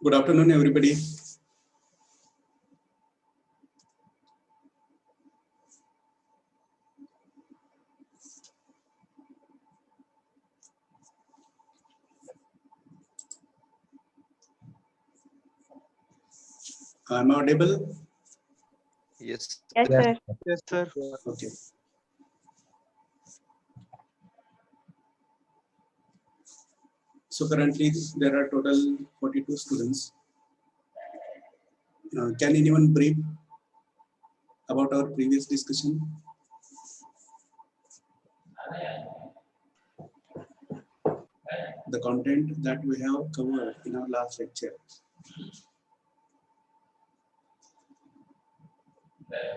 Good afternoon, everybody. I'm audible? Yes. Yes, sir. Yes, sir. Okay. So currently there are total 42 students. Can anyone brief about our previous discussion? The content that we have covered in our last lecture.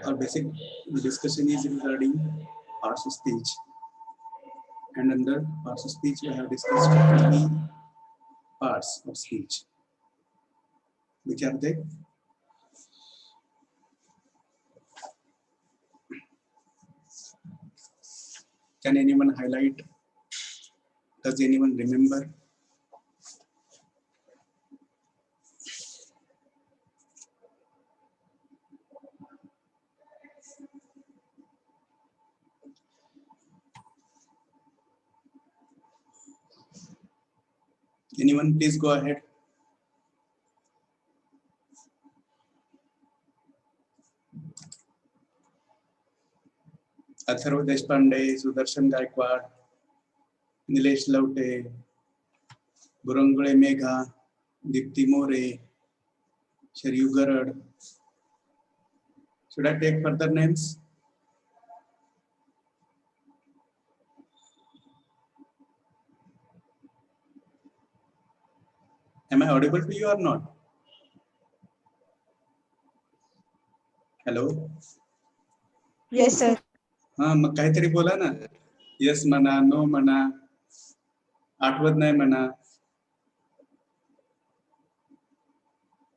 Our basic discussion is regarding parts of speech. And under parts of speech, we have discussed three parts of speech. Which are they? Can anyone highlight? Does anyone remember? Anyone, please go ahead. Atharva Deshpande, Sudarshan Gaikwad, Nilesh Lavate, बुरंगुळे Megha, Deepti more, Sharayu Garad. Should I take further names? Am I audible to you or not? Hello? Yes, sir. हाँ, मग काहीतरी बोला ना. Yes म्हणा, no म्हणा, आठवत नाही म्हणा.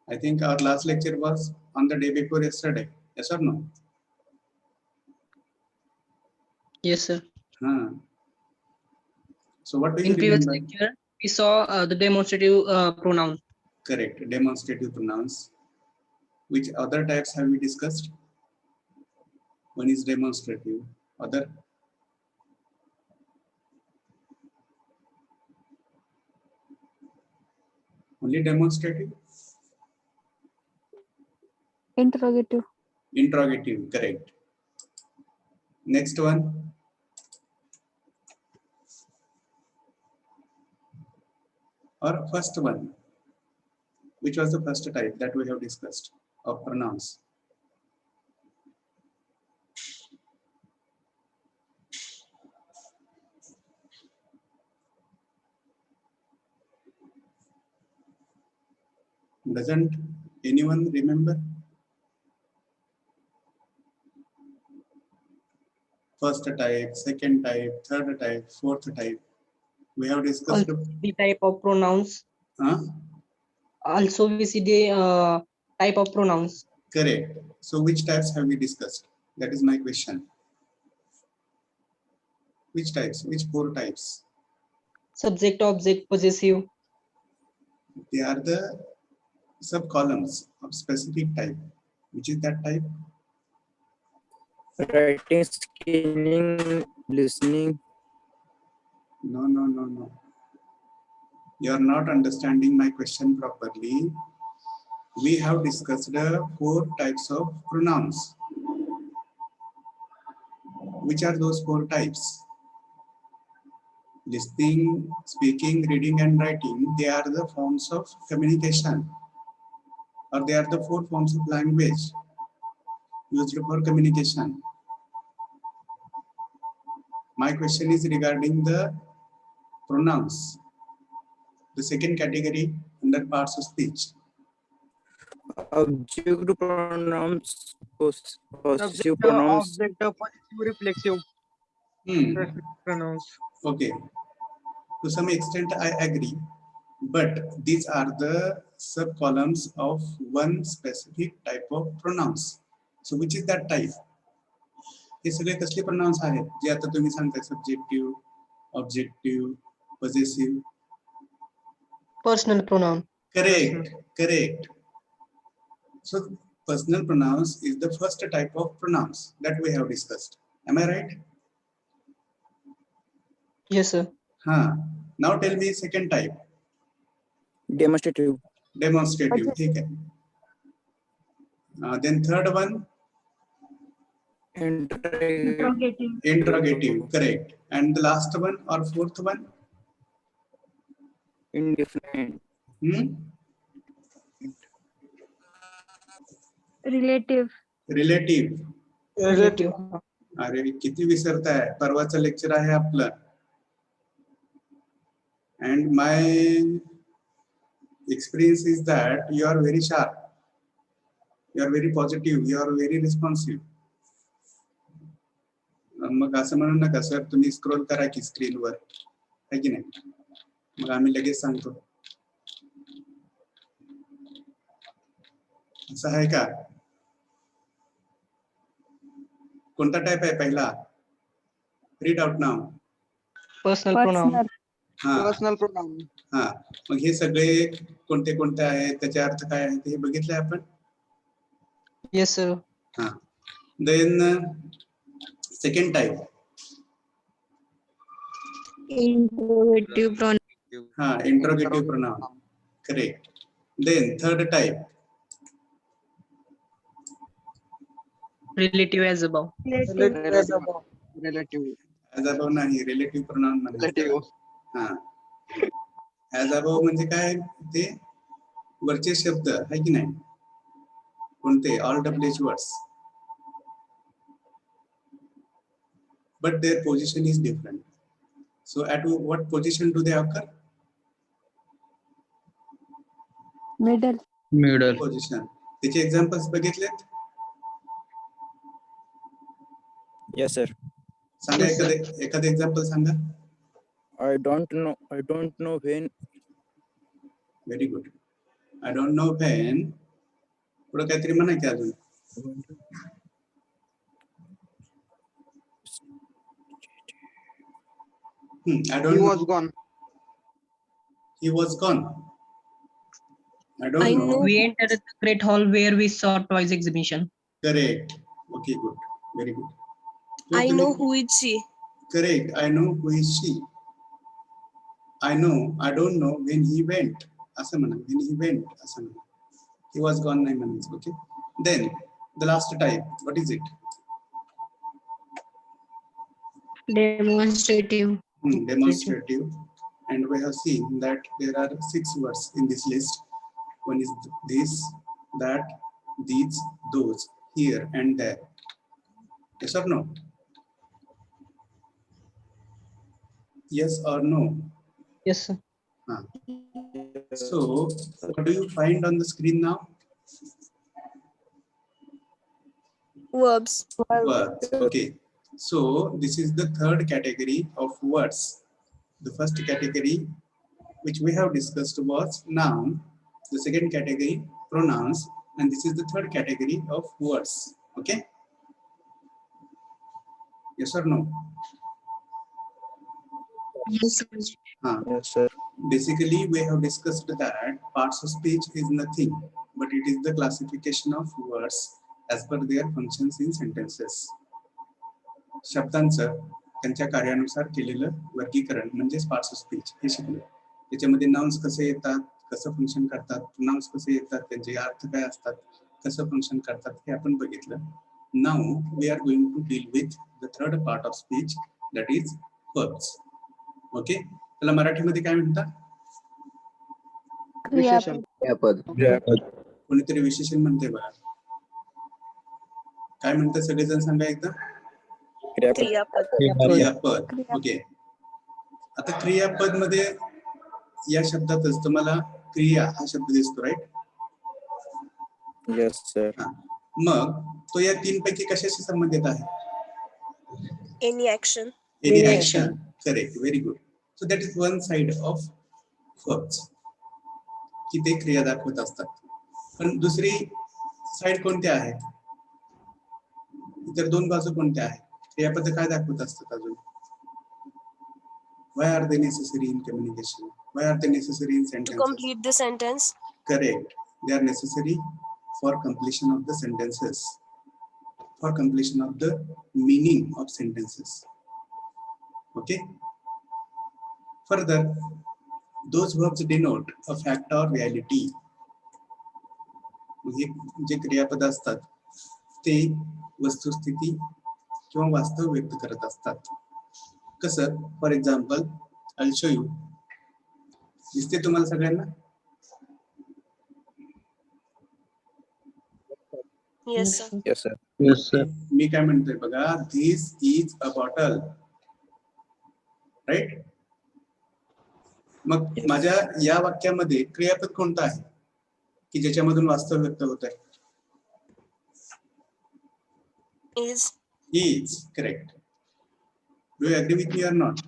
I think our last lecture was on the day before yesterday. Yes or no? Yes, sir. So what do you In previous remember? lecture, we saw the demonstrative pronoun. Correct. Demonstrative pronouns. Which other types have we discussed? One is demonstrative. Other? Only demonstrative? Interrogative. Interrogative. Correct. Next one. Or first one. Which was the first type that we have discussed of pronouns? Doesn't anyone remember? First type, second type, third type, fourth type. We have discussed. Also, the type of pronouns. Huh? Also, we see the type of pronouns. Correct. So which types have we discussed? That is my question. Which types? Which four types? Subject, object, possessive. They are the sub-columns of specific type. Which is that type? Writing, scanning, listening. No. You are not understanding my question properly. We have discussed the four types of pronouns. Which are those four types? Listening, speaking, reading, and writing. They are the forms of communication. Or they are the four forms of language used for communication. My question is regarding the pronouns. The second category under parts of speech. Object pronouns, possessive pronouns. Object, possessive, reflexive pronouns. Okay. To some extent, I agree. But these are the sub-columns of one specific type of pronouns. So which is that type? हे सगळे कसले pronouns आहेत जे आता तुम्ही सांगताय subjective, objective, possessive. Personal pronoun. Correct. So personal pronouns is the first type of pronouns that we have discussed. Am I right? Yes, sir. Now tell me second type, Demonstrative. demonstrative. ठीक है. Then third one, interrogative. Correct. And the last one or fourth one, Indefinite. Relative. relative. Relative. अरे किती विसरताय, परवाचं lecture आहे आपलं. And my experience is that you are very sharp, you are very positive, you are very responsive. मग असं म्हणू नका sir तुम्ही scroll करा की स्क्रीनवर, है की नाही, मग आम्ही लगेच सांगतो. असं आहे का? कोणता टाइप आहे पहिला? रीड आउट नाव. Personal pronoun. Personal. Personal pronoun. मग हे सगळे कोणते कोणते आहेत, त्याचे अर्थ काय आहेत हे बघितलंय आपण. Yes, sir. Then second type, Interrogative pronoun. Interrogative pronoun. Correct. Then third type, Relative as above. Relative. As above नाही, रिलेटिव्ह प्रोनाउन म्हणजे. Relative. ऍज अबव म्हणजे काय, ते वरचे शब्द आहे की नाही, कोणते, all WH words, but their position is different. So at what position do they occur? Middle. Middle. Position. त्याचे एक्झाम्पल्स बघितलेत? Yes, sir. सांगा Yes, sir. एखादं example Sanga. I don't know when. Very good. I don't know when. पुढे काहीतरी म्हणा की अजून. I He don't was know. gone. He was gone. I don't I know. know. We entered the great hall where we saw toys exhibition. Correct. Okay, good. Very good. So I तुम्ही- know who is she. Correct. I know who is she. I know. I don't know when he went. असं म्हणा. When he went. असं म्हणा. He was gone नाही म्हणायचं. Okay. Then the last type. What is it? Demonstrative. Demonstrative. And we have seen that there are 6 words in this list. One is this, that, these, those, here, and there. Yes or no? Yes or no? Yes, sir. So, what do you find on the screen now? Verbs. Words. Okay. So, this is the third category of words. The first category which we have discussed was noun. The second category, pronouns. And this is the third category of words. Okay? Yes or no? Yes. Yes, sir. Basically, we have discussed that parts of speech is nothing, but it is the classification of words as per their functions in sentences. शब्दांचं त्यांच्या कार्यानुसार केलेलं वर्गीकरण म्हणजेच parts of speech हे शिकलो. त्याच्यामध्ये nouns कसे येतात, कसं function करतात, प्रोनाउन्स कसे येतात, त्यांचे अर्थ काय असतात, कसं फंक्शन करतात हे आपण बघितलं. Now we are going to deal with the third part of speech, that is verbs. Okay, त्याला मराठीमध्ये काय म्हणतात? विशेषण. क्रियापद. कोणीतरी विशेषण म्हणते बघा. काय म्हणतात सगळेजण सांगा एकदा. क्रियापद. क्रियापद. ओके, आता क्रियापद मध्ये या शब्दातच तुम्हाला क्रिया हा शब्द दिसतो, राईट? Yes, sir. मग तो या 3 पैकी कशाशी संबंधित आहे? Any action. Any action. Correct. Very good. So that is one side of verbs. की ते क्रिया दाखवत असतात. पण दुसरी साइड कोणती आहे? इतर 2 बाजू कोणत्या आहेत? क्रियापद काय दाखवत असतात अजून? Why are they necessary in communication? Why are they necessary in To sentences? complete the sentence. Correct. They are necessary for completion of the sentences, for completion of the meaning of sentences. Okay. Further, those verbs denote a fact or reality. हे जे क्रियापद असतात ते वस्तुस्थिती किंवा वास्तव व्यक्त करत असतात. कसं? For example, I show you. दिसते तुम्हाला सगळ्यांना? Yes, sir. Yes, sir. Yes, sir. मी काय म्हणतोय बघा, this is a bottle. Right. मग माझ्या या वाक्यामध्ये क्रियापद कोणतं आहे की ज्याच्यामधून वास्तव व्यक्त होत आहे? Is. Is correct. Do you agree with me or not?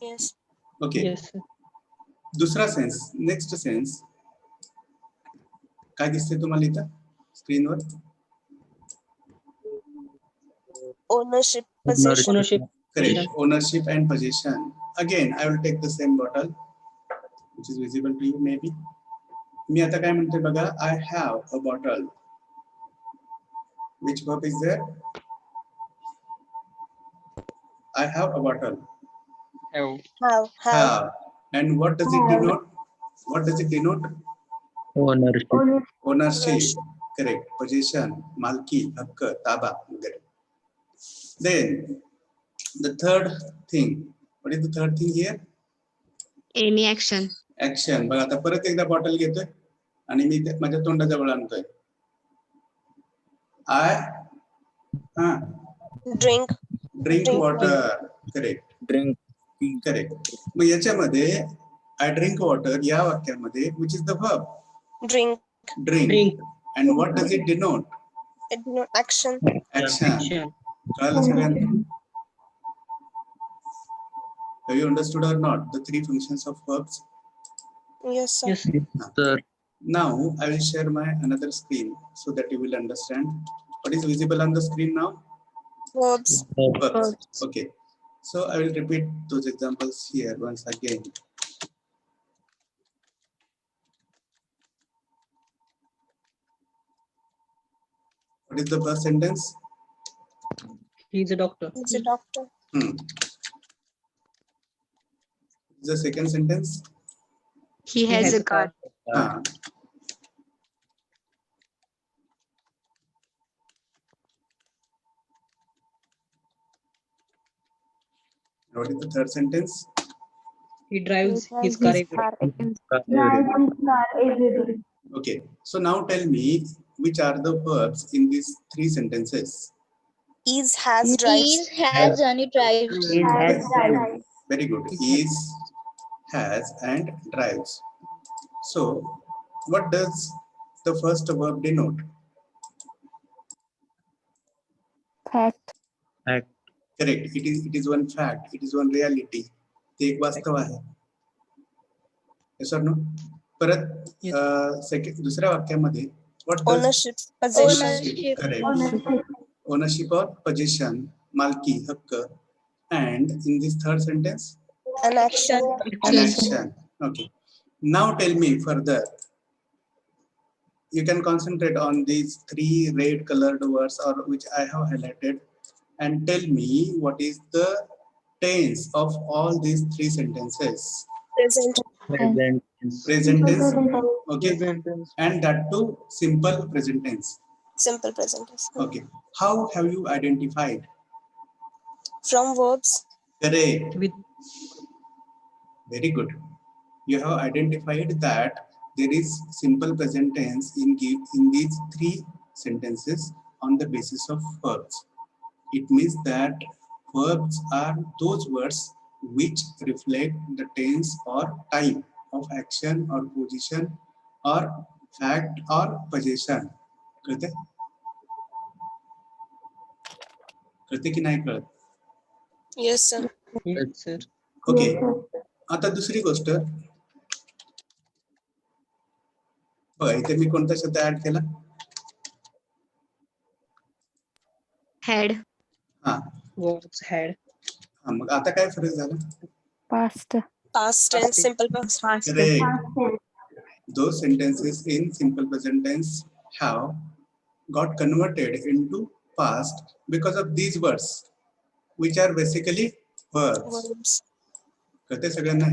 Yes. Okay. Yes, sir. दुसरा सेन्स, नेक्स्ट सेन्स काय दिसते तुम्हाला इथं स्क्रीनवर? Ownership, possession. Ownership. Correct. Ownership and possession. Again, I will take the same bottle, which is visible to you maybe. मी आता काय म्हणतोय बघा, I have a bottle. Which verb is there? I have a bottle. Have. Have. And what does it denote? What does it denote? Ownership. Ownership. Correct. Possession, malki, hakk, taba. Then the third thing. What is the third thing here? Any action. Action. बघा आता परत एकदा bottle घेतोय आणि मी माझ्या तोंडाजवळ आणतोय. I Drink. drink water. Correct. Drink. Correct. मग याच्यामध्ये I drink water या वाक्यामध्ये which is the verb? Drink. Drink. And what does it denote? It denote action. Action. Action. कळलं सगळ्यांना? Have you understood or not the three functions of verbs? Yes, sir. Yes. Sir. Now I will share my another screen so that you will understand. What is visible on the screen now? Verbs. Verbs. Okay. So I will repeat those examples here once again. What is the first sentence? He is a doctor. He's a doctor. The second sentence? He has a car. Ah. What is the third sentence? He drives his car. every day. Okay. So now tell me which are the verbs in these three sentences? Is, has, drives. has and it drives. Very good. Is, has, and drives. So, what does the first verb denote? Fact. Correct. It is one fact. It is one reality. ते एक वास्तव आहे. Yes or no? परत second दुसऱ्या वाक्यामध्ये what does Ownership, possession. Ownership. correct ownership or possession, malki, hakk, and in this third sentence An action. an action. Okay. Now tell me further. You can concentrate on these three red colored words or which I have highlighted and tell me what is the tense of all these three sentences. Present. Present. Present tense. Okay. Present tense. And that too simple present tense. Simple present tense. Okay. How have you identified? From verbs. Correct. With Very good. You have identified that there is simple present tense in these three sentences on the basis of verbs. It means that verbs are those words which reflect the tense or time of action or position or fact or possession. कळते? कळते की नाही कळत? Yes, sir. yes, sir. Okay. आता दुसरी गोष्ट बघा इथे मी कोणता शब्द ऍड केला? Had. हा Was had. हा मग आता काय फरक झाला? Past. Past tense, simple past. Past. Correct. Those sentences in simple present tense have got converted into past because of these words, which are basically verbs. Verbs. कळते सगळ्यांना?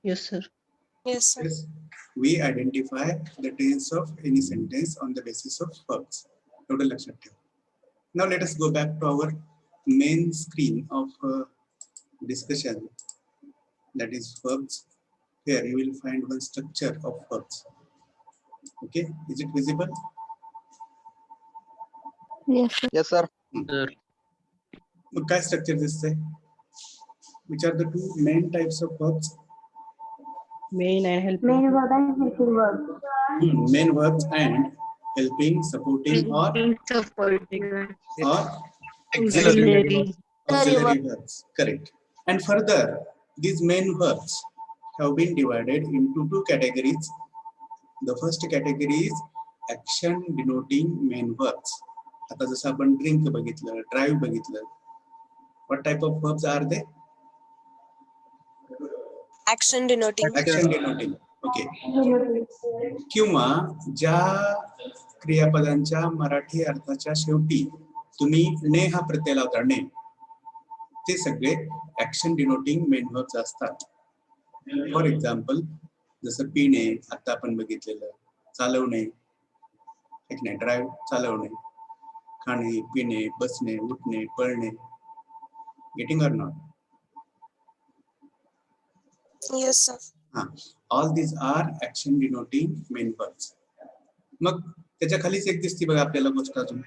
Yes, sir. Yes, sir. Yes. We identify the tense of any sentence on the basis of verbs. Total लक्षात ठेवा. Now let us go back to our main screen of discussion, that is verbs. Here you will find one structure of verbs. Okay, is it visible? Yes, sir. Yes, sir. Sir. मग काय structure दिसतंय? Which are the two main types of verbs? Main and helping. Main verbs and helping, supporting, or Auxiliary. auxiliary verbs. Correct. And further, these main verbs have been divided into two categories. The first category is action denoting main verbs. आता जसं आपण drink बघितलं, drive बघितलं. What type of verbs are they? Action denoting. Action denoting. Okay. किंवा ज्या क्रियापदांच्या मराठी अर्थाच्या शेवटी तुम्ही ने हा प्रत्यय लावता, ने, ते सगळे ऍक्शन डिनोटिंग मेन वर्ब्स असतात. फॉर एक्झाम्पल जसं पिणे आता आपण बघितलेलं, चालवणे, एक नाही, ड्राईव्ह चालवणे, खाणे, पिणे, बसणे, उठणे, पळणे. Getting or not? Yes, sir. All these are action denoting main verbs. मग त्याच्या खालीच एक दिसते बघा आपल्याला गोष्ट अजून.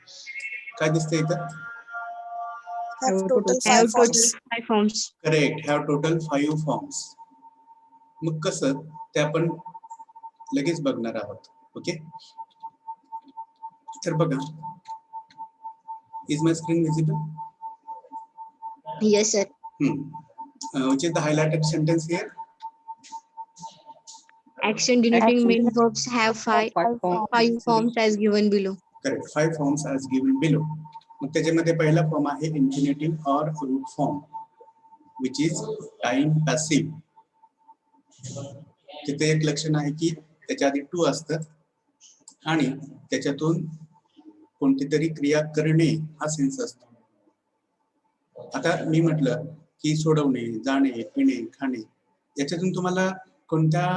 काय दिसते इथं? Have total Have 5 total forms. 5 forms. Correct, have total 5 forms. मग कसं ते आपण लगेच बघणार आहोत. ओके, तर बघा, is my screen visible? Yes, sir. Which is the highlighted sentence here? Action denoting Action main verbs have five forms as given below. Correct, 5 forms as given below. मग त्याच्यामध्ये पहिला फॉर्म आहे इन्फिनिटिव्ह और root form, which is time passive. तिथे एक लक्षण आहे की त्याच्या आधी टू असतं आणि त्याच्यातून कोणती तरी क्रिया करणे हा सेन्स असतो. आता मी म्हटलं की सोडवणे, जाणे, पिणे, खाणे, याच्यातून तुम्हाला कोणत्या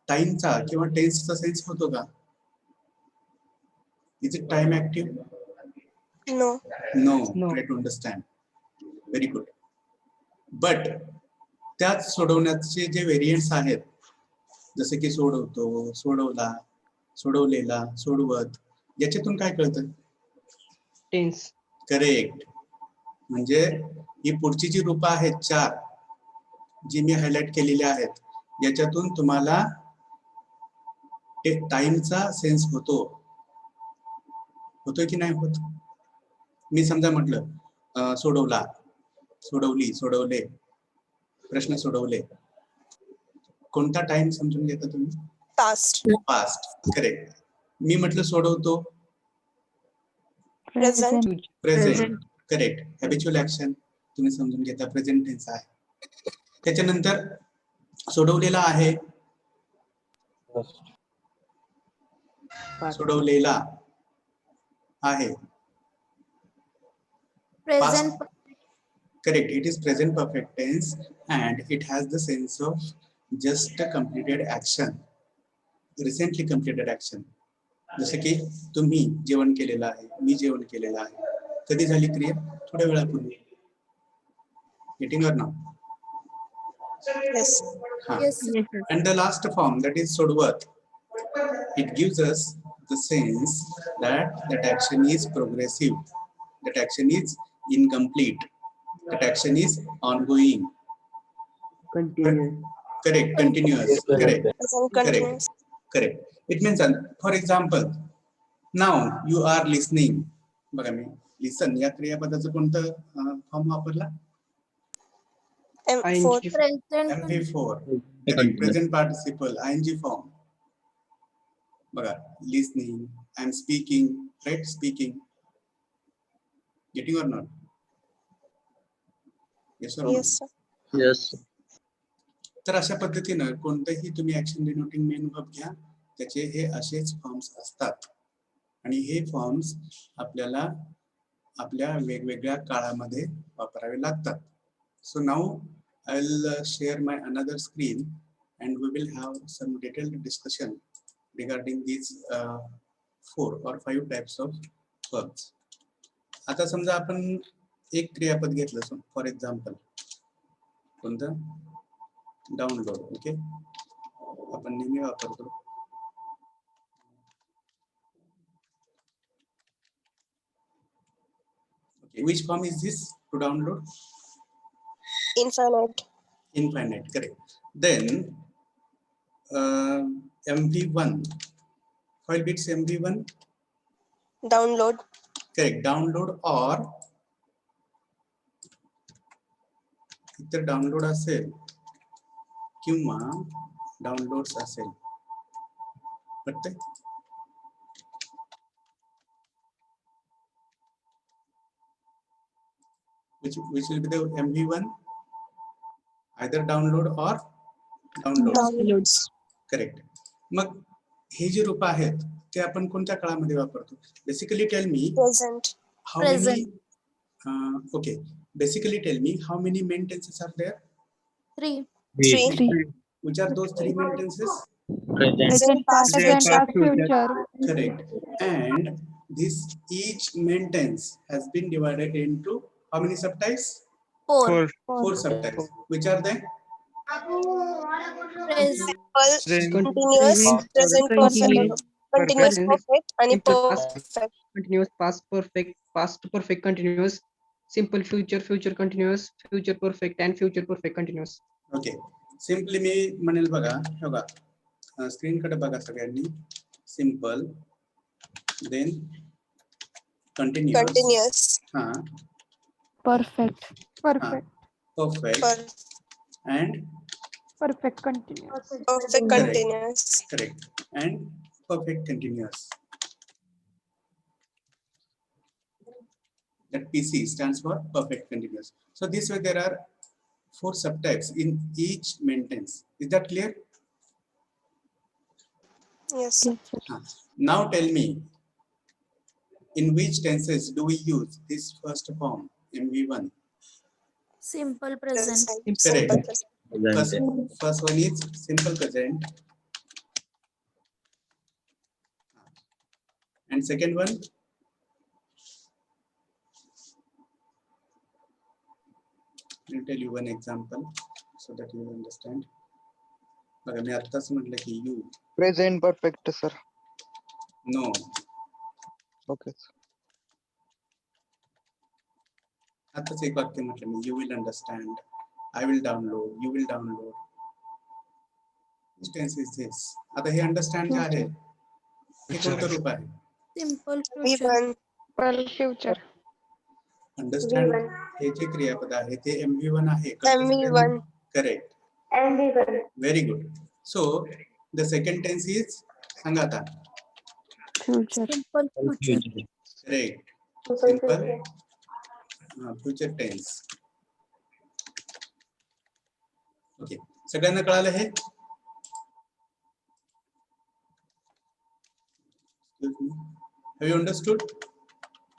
टाइमचा किंवा टेन्सचा सेन्स होतो का? Is it time active? No. No. No. Try to understand. Very good. But त्यात सोडवण्याचे जे व्हेरियंट्स आहेत, जसे की सोडवतो, सोडवला, सोडवलेला, सोडवत, याच्यातून काय कळतं? Tense. करेक्ट. म्हणजे ही पुढची जी रूपं आहेत 4 जी मी हायलाइट केलेली आहेत, याच्यातून तुम्हाला टाइमचा सेन्स होतोय की नाही होत? मी समजा म्हटलं सोडवला, सोडवली, सोडवले, प्रश्न सोडवले, कोणता टाइम समजून घेता तुम्ही? Past. पास्ट. करेक्ट. मी म्हटलं सोडवतो, Present. Present. Correct. Habitual action तुम्ही समजून घेता, प्रेझेंट टेन्स आहे. त्याच्यानंतर सोडवलेला आहे, सोडवलेला आहे. Present. Correct. It is present perfect tense and it has the sense of just completed action, recently completed action. जसे की तुम्ही जेवण केलेलं आहे, मी जेवण केलेलं आहे. कधी झाली क्रिया? थोड्या वेळापूर्वी. Getting or not? Yes. Yes. Yes, sir. And the last form, that is sodvat. It gives us the sense that that action is progressive, that action is incomplete, that action is ongoing. Continuous. Correct, continuous. Correct, Present correct, continuous. correct. It means, for example, now you are listening. बघा मी listen या क्रियापदाचं कोणतं form वापरला? M4. Present. MP4. Correct. Present participle, ing form. बघा, listening, I am speaking, right? Speaking. Getting or not? Yes और no? Yes, sir. Yes. तर अशा पद्धतीनं कोणतंही तुम्ही ऍक्शन डिनोटिंग मेन वर्ब घ्या, त्याचे हे असेच फॉर्म्स असतात आणि हे फॉर्म्स आपल्याला आपल्या वेगवेगळ्या काळामध्ये वापरावे लागतात. So now I will share my another screen and we will have some detailed discussion regarding these 4 or 5 types of verbs. आता समजा आपण एक क्रियापद घेतलं फॉर एक्झाम्पल कोणतं डाउनलोड. ओके, आपण नेहमी वापरतो. Okay, which form is this to download? Infinite. Infinite, correct. Then MV1, file bits MV1, Download. correct. Download or इतर डाउनलोड असेल किंवा डाउनलोड्स असेल, पटतंय? which will be the MV1, either download or downloads. Downloads. Correct. मग हे जे रूप आहेत ते आपण कोणत्या काळामध्ये वापरतो? Basically tell me Present. How many. Okay, basically tell me how many main tenses are there? 3. Which are those 3 main tenses? Present. Present, past, future. Correct. And this each main tense has been divided into how many subtypes? 4. 4 subtypes. Which are they? Simple, continuous, present perfect, continuous perfect, and Simple past. perfect. Continuous past perfect continuous, simple future continuous, future perfect and future perfect continuous. Okay, simply मी म्हणेल बघा, हे बघा screen कडे बघा सगळ्यांनी. Simple, then continuous, Continuous. हा, Perfect. Perfect and Perfect continuous. Perfect continuous. Correct and perfect continuous. That PC stands for perfect continuous. So this way there are 4 subtypes in each main tense. Is that clear? Yes, sir. Now tell me, in which tenses do we use this first form, MV1? Simple present. Correct. Simple present. First one is simple present. And second one? I'll tell you one example so that you will understand. बघा मी आत्ताच म्हटलं की you. Present perfect, sir. No. Okay. आताच एक वाक्य म्हटलं मी, you will understand, I will download, you will download. Which tense is this? आता हे understand जे आहे हे कोणतं रूप आहे? Simple future. Future. अंडरस्टँड हे जे क्रियापद आहे ते MV1 आहे. MV1. Correct. Very good. So the second tense is, सांगा आता. Future. Simple future. Correct. Simple future tense. Okay, सगळ्यांना कळालं हे? Have you understood?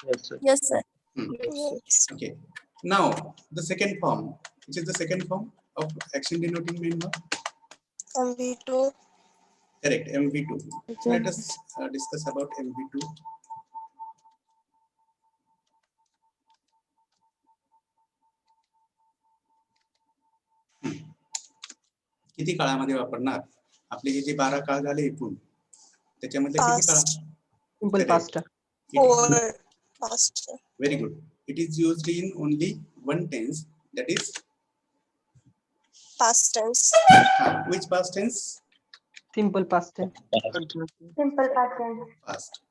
Yes, sir. Yes, sir. Yes. Okay. Now the second form, which is the second form of action denoting main verb? MV2. Correct, MV2. So let us discuss about MV2. किती काळामध्ये वापरणार? आपले हे जे 12 काळ झाले एकूण, त्याच्यामध्ये किती काळ? Past. Simple past. 4. Past. Very good. It is used in only one tense, that is Past tense. which past tense? Simple past. Simple past tense. Past.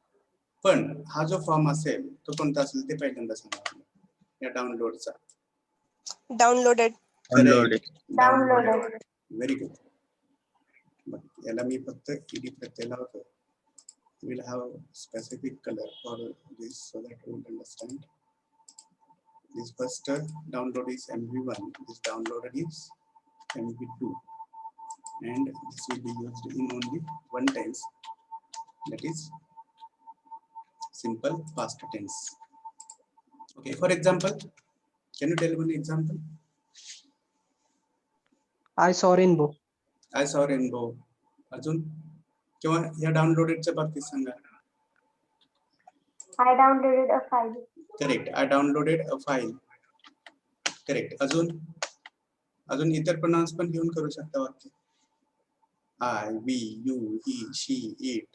पण हा जो फॉर्म असेल तो कोणता असेल ते पहिल्यांदा सांगा या डाउनलोडचा. Downloaded. Unloaded. Downloaded. Very good. याला मी फक्त ईडी प्रत्यय लावतो. We'll have specific color for this so that you will understand. This first download is MV1. This downloaded is MV2, and this will be used in only one tense, that is simple past tense. Okay, for example, can you tell one example? I saw rainbow. I saw rainbow. अजून किंवा या डाउनलोडेडच्या बाबतीत सांगा. I downloaded a file. Correct. I downloaded a file. Correct. अजून इतर pronounce पण घेऊन करू शकता वाक्य. I, we, you, he, she, it,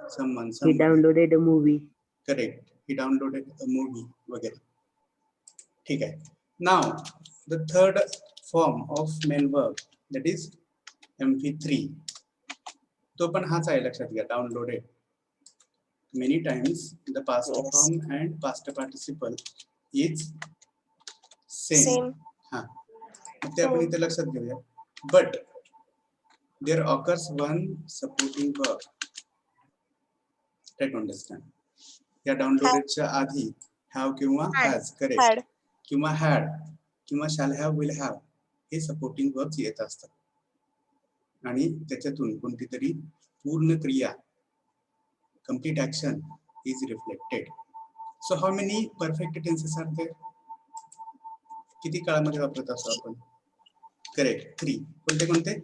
someone, He some. downloaded a movie. Correct. He downloaded a movie वगैरे. ठीक आहे. Now the third form of main verb, that is MV3. तो पण हाच आहे, लक्षात घ्या. Downloaded. Many times the past Yes. form and past participle is same. Same. हा. ते आपण इथे लक्षात घेऊया. But there occurs one supporting verb. Try to understand. या डाउनलोडेडच्या आधी have किंवा has, correct, Had. किंवा had किंवा shall have, will have हे सपोर्टिंग वर्ब्स येत असतात आणि त्याच्यातून कोणती तरी पूर्ण क्रिया, complete action is reflected. So how many perfect tenses are there? किती काळामध्ये वापरत असतो आपण? करेक्ट, 3. कोणते कोणते?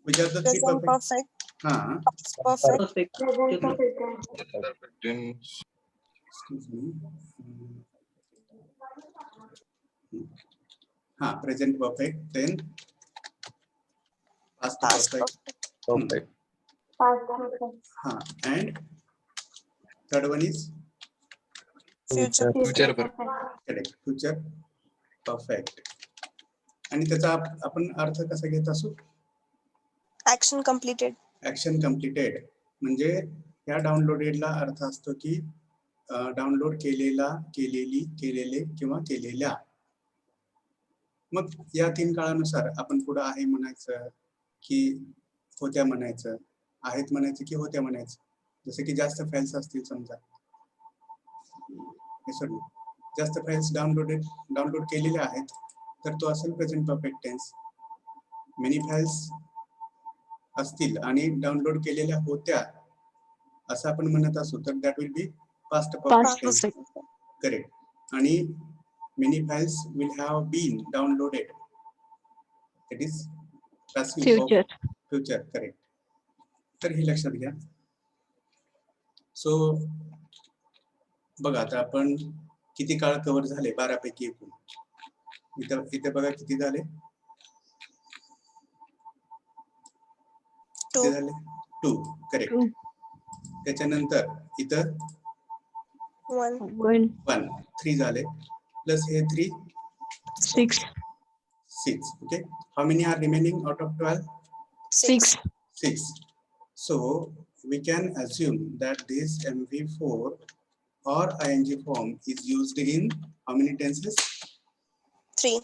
Which are the 3 Present perfect? perfect. हा, Past perfect. Perfect. Present perfect. excuse me. हा, present perfect, then past Past perfect. perfect. Perfect. Past perfect. हा, and third one is Future. Future perfect. correct, future perfect. आणि त्याचा आपण अर्थ कसा घेत असू? Action completed. Action completed. म्हणजे या डाउनलोडेडला अर्थ असतो की डाउनलोड केलेला, केलेली, केलेले किंवा केलेल्या. मग या 3 काळानुसार आपण पुढे आहे म्हणायचं की होत्या म्हणायचं, आहेत म्हणायचं की होत्या म्हणायचं. जसे की जास्त फाइल्स असतील समजा, सॉरी, जास्त फाइल्स डाउनलोड केलेल्या आहेत तर तो असेल present perfect tense. Many files असतील आणि डाउनलोड केलेल्या होत्या असं आपण म्हणत असू तर that will be past perfect tense. Correct. आणि many files will have been downloaded, it is passive of Future. Future. Correct. तर हे लक्षात घ्या. सो बघा आता आपण किती काळ कव्हर झाले 12 पैकी एकूण. इथे बघा किती झाले. 2. झाले 2. करेक्ट. 2. त्याच्यानंतर इथं 1. 1. 1, 3 झाले प्लस हे 3, 6. 6. Okay. How many are remaining out of 12? 6. 6. So we can assume that this MV4 or ing form is used in how many tenses? 3.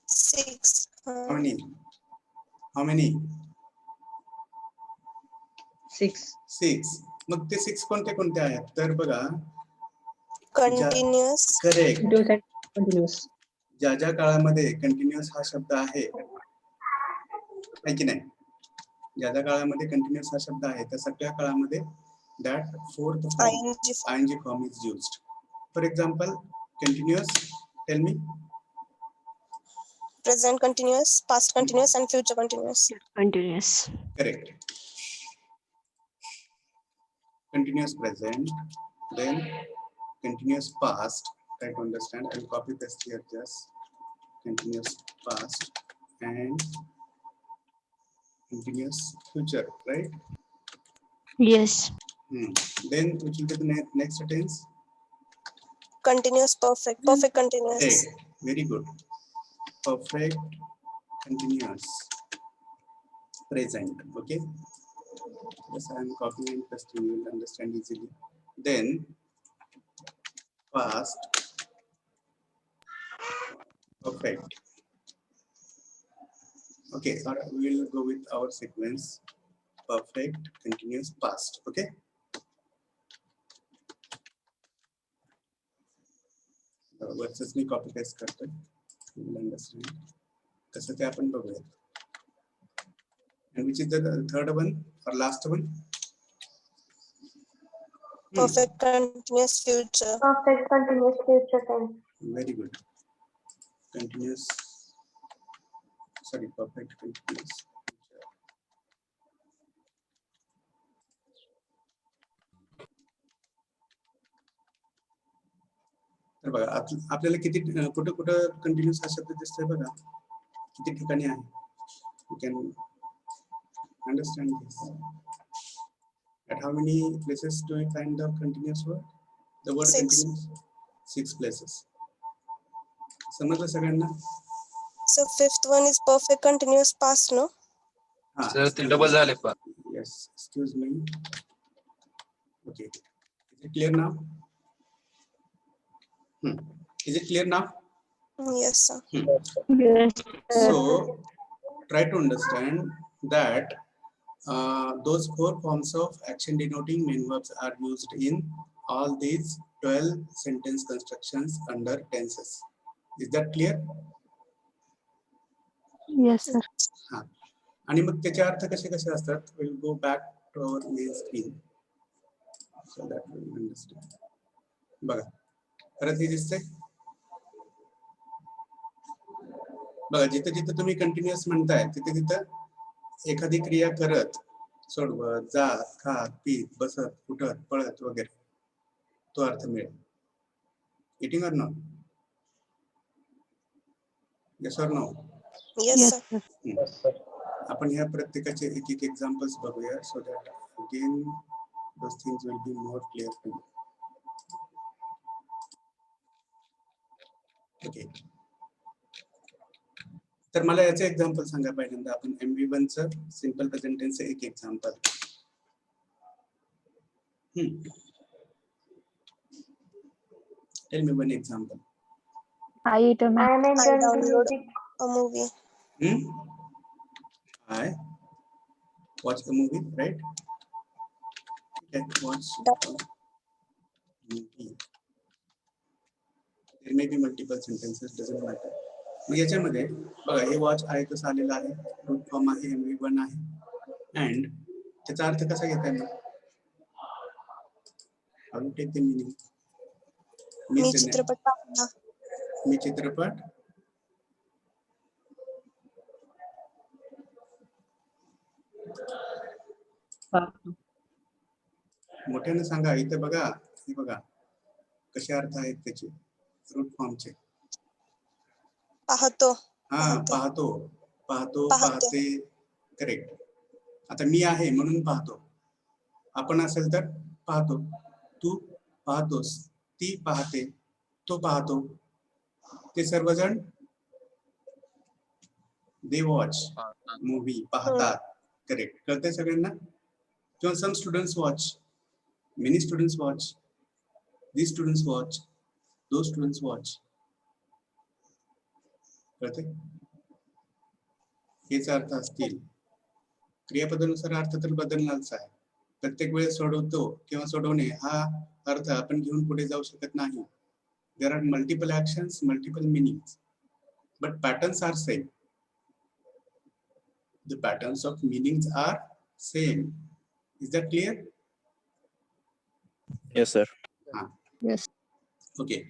6. How many? How many? 6. 6. मग ते 6 कोणते कोणते आहेत तर बघा. Continuous. Correct. Continuous and continuous. ज्या ज्या काळामध्ये continuous हा शब्द आहे की नाही, ज्या ज्या काळामध्ये कंटिन्युअस हा शब्द आहे त्या सगळ्या काळामध्ये that fourth form, ing. ing form is used. For example, continuous, tell me. Present continuous, past continuous, and future continuous. Continuous. Correct. Continuous present, then continuous past. Try to understand. I will copy paste here just. Continuous past and continuous future, right? Yes. Then which will be the next tense? Continuous perfect. Perfect continuous. Correct. Very good. Perfect continuous present. Okay. Yes, I am copying and pasting. You will understand easily. Then past perfect. Okay, we will go with our sequence. perfect continuous past. Okay. Versus मी copy paste करतोय. You will understand. कसं ते आपण बघूया. And which is the third one or last one? Perfect continuous future. Perfect continuous future tense. Very good. Continuous. Sorry, perfect continuous. तर बघा आपल्याला किती कुठं कुठं कंटिन्यूस हा शब्द दिसतोय बघा किती ठिकाणी आहे. You can understand this. At how many places do you find the continuous word? The word 6. continuous? 6 places. समजलं सगळ्यांना? So fifth one is perfect continuous past, no? हा. सर ते डबल झाले पा. Yes, excuse me. Okay. Is it clear now? Is it clear now? Yes, sir. Yes. So try to understand that those 4 forms of action denoting main verbs are used in all these 12 sentence constructions under tenses. Is that clear? Yes, sir. हा. आणि मग त्याचे अर्थ कसे कसे असतात? We'll go back to our main screen so that we will understand. बघा परत हे दिसतंय बघा जिथे जिथे तुम्ही कंटिन्युअस म्हणताय तिथे तिथं एखादी क्रिया करत सोडवत जात खात पीत बसत उठत पळत वगैरे तो अर्थ मिळेल. इटिंग और नो? यस और no? Yes, Yes, sir. sir. आपण ह्या प्रत्येकाचे एक एक एक्झाम्पल्स बघूया so that again those things will be more clear to you. Okay तर मला याचं एक्झाम्पल सांगा पहिल्यांदा. आपण MV1 चं सिंपल प्रेझेंट टेन्सचं एक example. Tell me one example. I eat a I man. am I enjoying the download music. a movie. I watch the movie, right? Okay, watch a movie. There may be multiple sentences, doesn't matter. मग याच्यामध्ये बघा हे watch आहे कसं आलेलं आहे root form आहे MV1 आहे and त्याचा अर्थ कसा घेता येईल? How to take the meaning? मी चित्रपट पाहिला. मी चित्रपट मोठ्याने सांगा. इथे बघा हे बघा कसे अर्थ आहेत त्याचे रूट फॉर्मचे. पाहतो. हा पाहतो पाहतो पाहते. पाहते करेक्ट. आता मी आहे म्हणून पाहतो. आपण असेल तर पाहतो. तू पाहतोस. ती पाहते. तो पाहतो. ते सर्वजण दे वॉच मूवी पाहतात. करेक्ट. कळतंय सगळ्यांना? किंवा some students watch. Many students watch. these students watch, those students watch. कळते? हेच अर्थ असतील. क्रियापदानुसार अर्थ तर बदलणारच आहे. प्रत्येक वेळेस सोडवतो किंवा सोडवणे हा अर्थ आपण घेऊन पुढे जाऊ शकत नाही. There are multiple actions, multiple meanings, but patterns are same. The patterns of meanings are same. Is that clear? Yes, sir. Yes. Okay.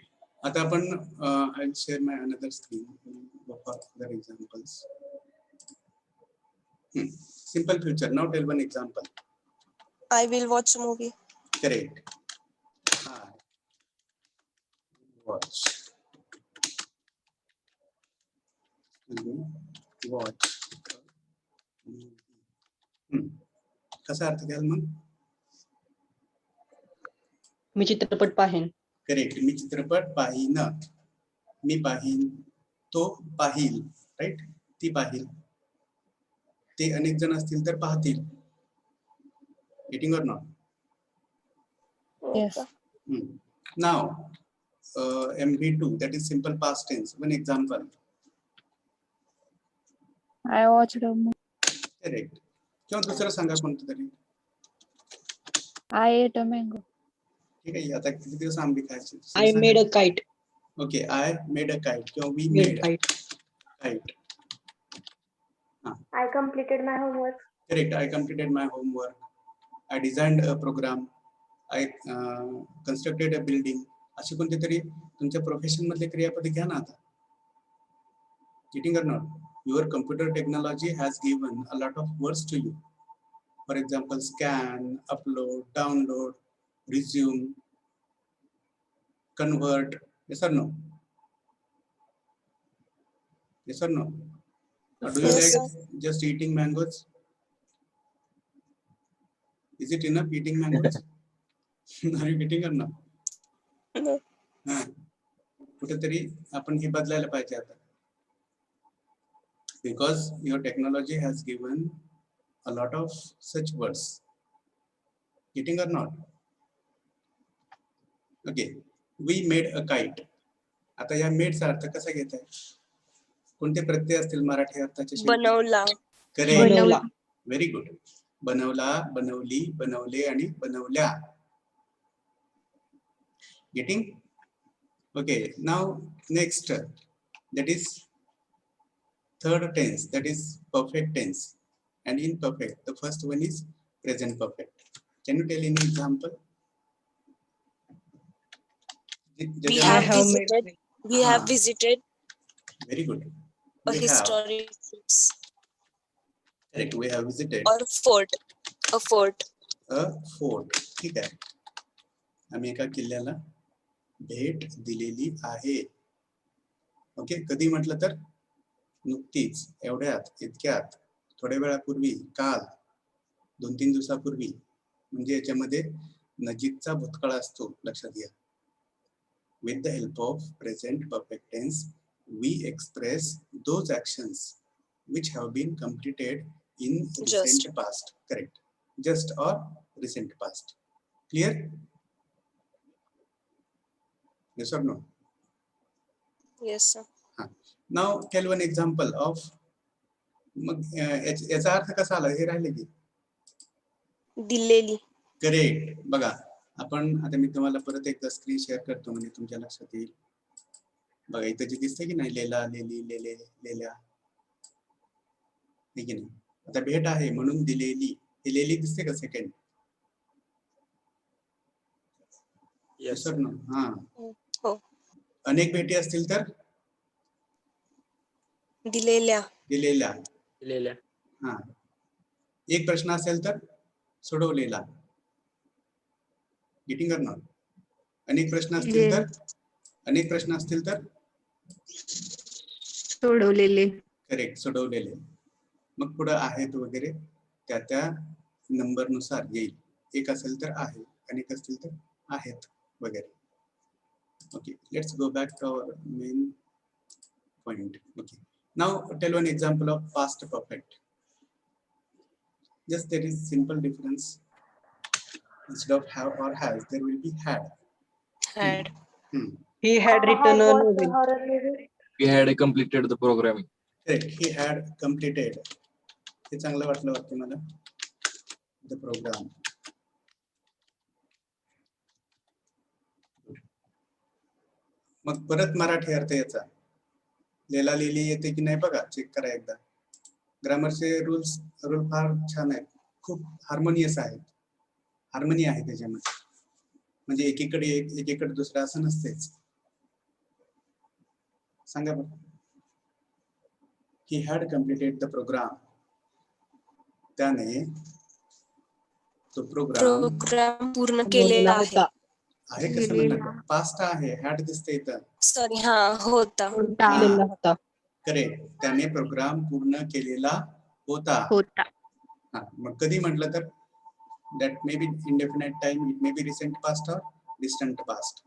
आता आपण I'll share my another screen for other examples. Simple future. Now tell one example. I will watch a movie. Correct. I watch. Watch. कसा अर्थ घ्याल मग? मी चित्रपट पाहेन. Correct. मी चित्रपट पाहीन. मी पाहीन. तो पाहिल. Right. ती पाहिल. ते अनेक जण असतील तर पाहतील. Getting or not? Yes. Now, MV2, that is simple past tense. One example. I watched a movie. Correct. किंवा दुसरं सांगा कोणतं तरी. I ate a mango. ठीक आहे, आता किती दिवस आंबे खायचे? I made a kite. Okay, I made a kite किंवा we Made made kite. Kite. I completed my homework. Correct. I completed my homework. I designed a program. I constructed a building. असे कोणते तरी तुमच्या profession मधले क्रियापदे घ्या ना आता. Getting or not? Your computer technology has given a lot of words to you. For example, scan, upload, download, resume, convert. Yes or no? Yes or no? Or do you Yes, like just eating mangoes? Is it enough eating mangoes? Are you getting or not? No. हा. कुठेतरी आपण हे बदलायला पाहिजे आता. Because your technology has given a lot of such words. Getting or not? Okay. We made a kite. आता या मेडचा अर्थ कसा घेत आहे? कोणते प्रत्यय असतील मराठी अर्थाचे शेवटी? बनवला. करेक्ट. बनवला. Very good. बनवला, बनवली, बनवले आणि बनवल्या. Getting? Okay. Now next, that is third tense, that is perfect tense. And in perfect, the first one is present perfect. Can you tell any example? We I have have visited. made. We have visited Very good. a We have, historic place correct, we have visited or fort. A fort. a fort. ठीक आहे. आम्ही एका किल्ल्याला भेट दिलेली आहे. Okay, कधी म्हटलं तर नुकतीच, एवढ्यात, इतक्यात, थोड्या वेळापूर्वी, काल, 2-3 दिवसापूर्वी. म्हणजे याच्यामध्ये नजीकचा भूतकाळ असतो, लक्षात घ्या. With the help of present perfect tense, we express those actions which have been completed in recent Just. past. Correct. Just or recent past. Clear? Yes or no? Yes, sir. Now tell one example of, मग याचा अर्थ कसा आला हे राहिले की. दिलेली. Correct. बघा, आपण आता मी तुम्हाला परत एकदा स्क्रीन शेअर करतो म्हणजे तुमच्या लक्षात येईल. बघा इथं जे दिसतंय की नाही, लेला, लेली, लेले, लेल्या, हे की नाही. आता भेट आहे म्हणून दिलेली. दिलेली दिसते का सेकंड? Yes. सर ना. हा. हो. अनेक भेटी असतील तर दिलेल्या. दिलेल्या. दिलेल्या. हा. एक प्रश्न असेल तर सोडवलेला. गेटिंग और नॉट? अनेक प्रश्न असतील तर, अनेक प्रश्न असतील तर सोडवलेले. करेक्ट, सोडवलेले. मग पुढे आहेत वगैरे त्या नंबर नुसार येईल. एक असेल तर आहे, अनेक असतील तर आहेत वगैरे. Okay, let's go back to our main point. Okay, now tell one example of past perfect. Just there is simple difference. Instead of have or has, there will be had. Had. He had I written had a watched a novel. horror movie. We had completed the programming. Correct. He had completed. हे चांगलं वाटलं वाटतं मला. The program. मग परत मराठी अर्थ याचा. लेला लिहिली येते की नाही बघा, चेक करा एकदा. ग्रामरचे रूल फार छान आहेत, खूप हार्मोनियस आहेत. हार्मनी आहे त्याच्यामध्ये. म्हणजे एकीकडे एक, एकीकडे दुसरं असं नसतेच. सांगा बरं. He had completed the program. त्याने तो प्रोग्राम पूर्ण केलेला आहे. आहे कसं म्हणलं? पास्ट आहे, हॅड दिसते इथं. सॉरी, हा होता. केलेला होता. करेक्ट. त्याने प्रोग्राम पूर्ण केलेला होता. हा, मग कधी म्हटलं तर that may be indefinite time, it may be recent past or distant past.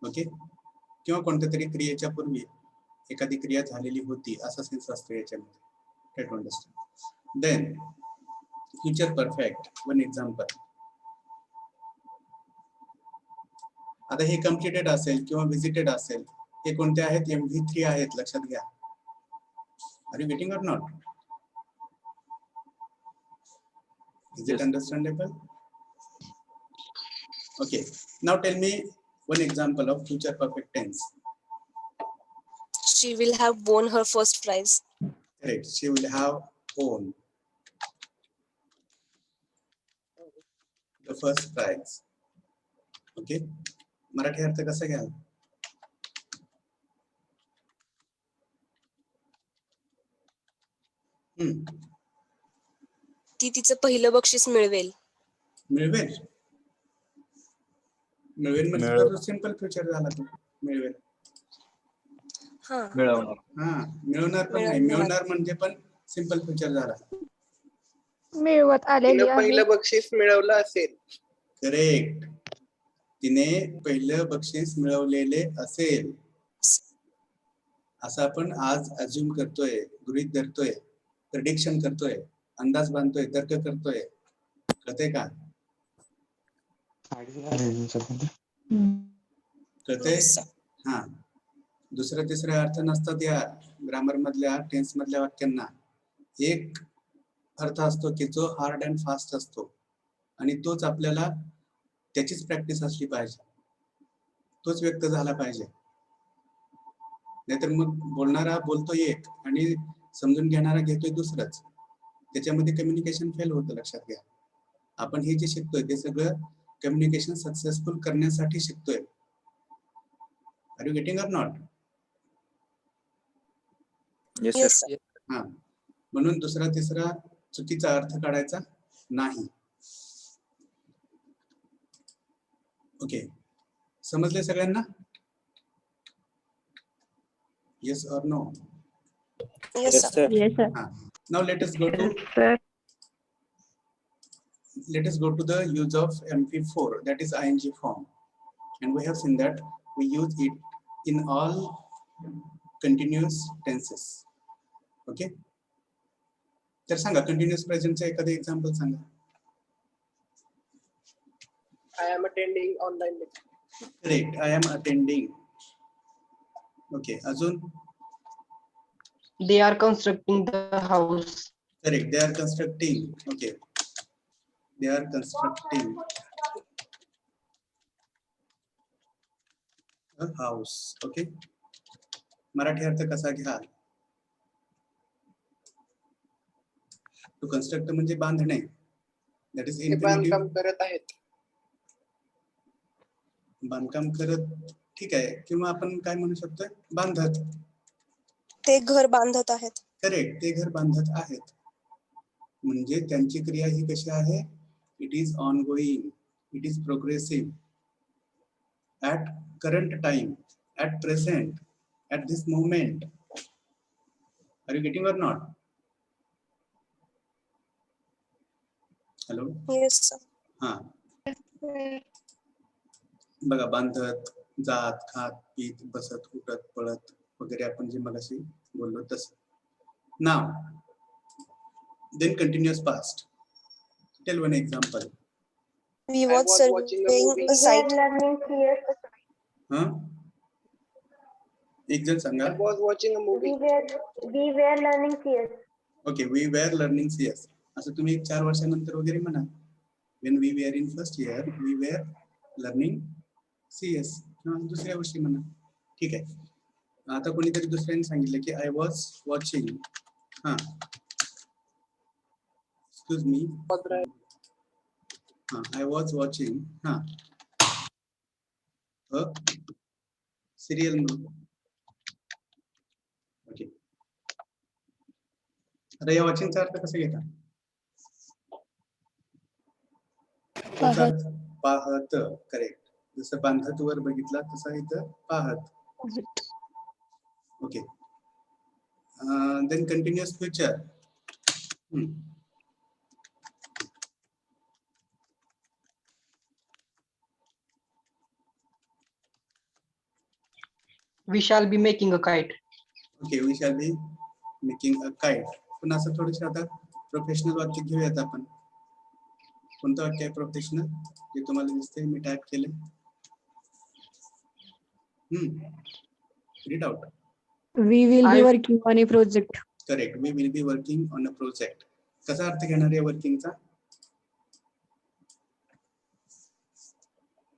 Okay, किंवा कोणत्या तरी क्रियेच्या पूर्वी एखादी क्रिया झालेली होती असा सेन्स असतो याच्यामध्ये. Try to understand. Then future perfect, one example. आता हे completed असेल किंवा visited असेल, हे कोणते आहेत? MV3 आहेत, लक्षात घ्या. Are you getting or not? Is it Yes. understandable? Okay. Now tell me one example of future perfect tense. She will have won her first prize. Correct. She will have won the first prize. Okay. मराठी अर्थ कसा घ्याल? ती तिचं पहिलं बक्षीस मिळवेल. मिळवेल. मिळवेल म्हणजे simple future झाला तो. मिळवेल. हा मिळवणार. हा मिळवणार पण नाही. मिळवणार म्हणजे पण सिंपल फ्युचर झाला. मिळवत आलेली तिनं आहे. पहिलं बक्षीस मिळवलं असेल. करेक्ट. तिने पहिलं बक्षीस मिळवलेले असेल असं आपण आज अज्युम करतोय, गृहीत धरतोय, प्रेडिक्शन करतोय, अंदाज बांधतोय, तर्क करतोय. कळतंय का? कळतंय? Yes, sir. हा. दुसरा तिसरा अर्थ नसतात या ग्रामर मधल्या टेन्स मधल्या वाक्यांना. एक अर्थ असतो की जो हार्ड अँड फास्ट असतो आणि तोच आपल्याला त्याचीच प्रॅक्टिस असली पाहिजे, तोच व्यक्त झाला पाहिजे. नाहीतर मग बोलणारा बोलतोय एक आणि समजून घेणारा घेतोय दुसरंच. त्याच्यामध्ये कम्युनिकेशन फेल होतं. लक्षात घ्या. आपण हे जे शिकतोय ते सगळं कम्युनिकेशन सक्सेसफुल करण्यासाठी शिकतोय. Are you getting or not? Yes, Yes, sir. sir. हा. म्हणून दुसरा तिसरा चुकीचा अर्थ काढायचा नाही. ओके. समजले सगळ्यांना? Yes or no? Yes, sir. Yes, sir. हा. Now let us go to Sir. the use of MP4, that is ing form, and we have seen that we use it in all continuous tenses. Okay. तर सांगा continuous प्रेझेंटचं एखादं example Sanga. I am attending online lecture. Correct. I am attending. Okay. अजून? They are constructing the house. Correct. They are constructing. Okay. They are constructing a house. Okay. मराठी अर्थ कसा घ्याल? To construct म्हणजे बांधणे. That is ते infinitive. बांधकाम करत आहेत. बांधकाम करत. ठीक आहे. किंवा आपण काय म्हणू शकतोय? बांधत. ते घर बांधत आहेत. करेक्ट. ते घर बांधत आहेत. म्हणजे त्यांची क्रिया ही कशी आहे? It is ongoing. It is progressive. At current time, at present, at this moment. Are you getting or not? Hello. Yes, sir. हा. बघा बांधत, जात, खात, पीत, बसत, उठत, पळत वगैरे आपण जे मगाशी बोललो तसं. नाव then continuous past. Tell one example. We I was was watching a surveying movie. a We site. were learning CS. हा. एक जण सांगा. I was watching a movie. We were learning CS. Okay. We were learning CS. असं तुम्ही 4 वर्षानंतर वगैरे म्हणा. when we were in first year we were learning CS. दुसऱ्या वर्षी म्हणा. ठीक आहे. आता कोणीतरी दुसऱ्याने सांगितलं की I was watching. हा. Excuse me. I was watching a serial movie. Okay. आता या वॉचिंगचा अर्थ कसा घेता? पाहत. करेक्ट. जसं बांधत वर बघितला तसा इथं पाहत. Okay. Then continuous future. We shall be making a kite. Okay. We shall be making a kite. पण असं थोडंसं आता प्रोफेशनल वाक्य घेऊयात आपण. कोणतं वाक्य आहे प्रोफेशनल? जे तुम्हाला दिसतंय मी टाइप केलं. Read out. We will be working on a project. Correct. We will be working on a project. कसा अर्थ घेणार आहे वर्किंगचा?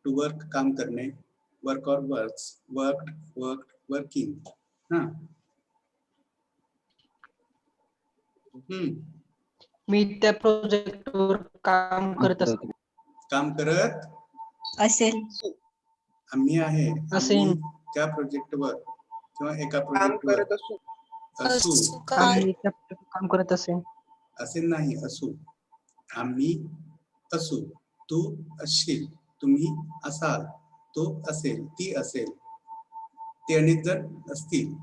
टू वर्क काम करणे, वर्क और वर्क्स, वर्कड, वर्कड, वर्किंग. हा. मी त्या प्रोजेक्टवर काम करत असतो. काम करत असेल. आम्ही आहे, असेन. आम्ही त्या प्रोजेक्टवर किंवा एका प्रोजेक्टवर असू. असू काय आम्ही त्या project वर काम करत असेल. असे नाही, असू. आम्ही असू, तू असशील, तुम्ही असाल, तो असेल, ती असेल, ते अनेक जण असतील.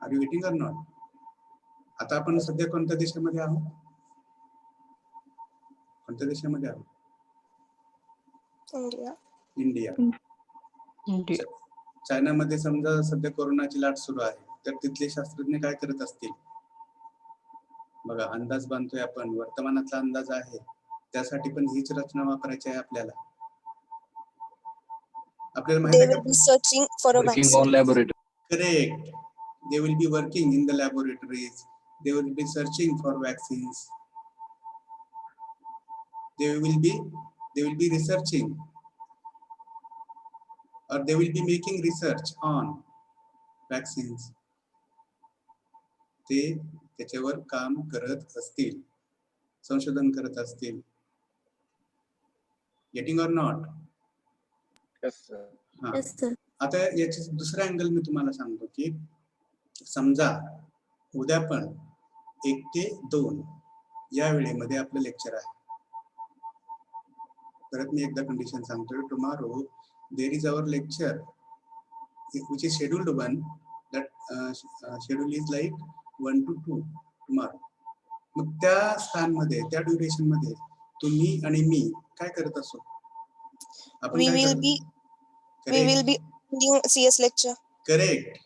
Are you waiting or not? आता आपण सध्या कोणत्या देशामध्ये आहोत? कोणत्या देशामध्ये आहोत? इंडिया. इंडिया. इंडिया. चायनामध्ये समजा सध्या कोरोनाची लाट सुरू आहे, तर तिथले शास्त्रज्ञ काय करत असतील? बघा, अंदाज बांधतोय आपण, वर्तमानाचा अंदाज आहे, त्यासाठी पण हीच रचना वापरायची आहे आपल्याला. आपल्याला माहित They आहे will be का? searching for a Working vaccine. on laboratory. Correct. They will be working in the laboratories. They will be searching for vaccines. They will be researching, or they will be making research on vaccines. ते त्याच्यावर काम करत असतील, संशोधन करत असतील. Getting or not? हा. आता याचे दुसरा अँगल मी तुम्हाला सांगतो की समजा उद्या पण 1 ते 2 या वेळेमध्ये आपलं लेक्चर आहे. परत मी एकदा कंडिशन सांगतोय. Tomorrow there is our lecture which is scheduled 1. That schedule is like 1 to 2 tomorrow. मग त्या स्थानमध्ये, त्या ड्युरेशन मध्ये तुम्ही आणि मी काय करत असो? आपण We काय will करत? be doing CS lecture. Correct.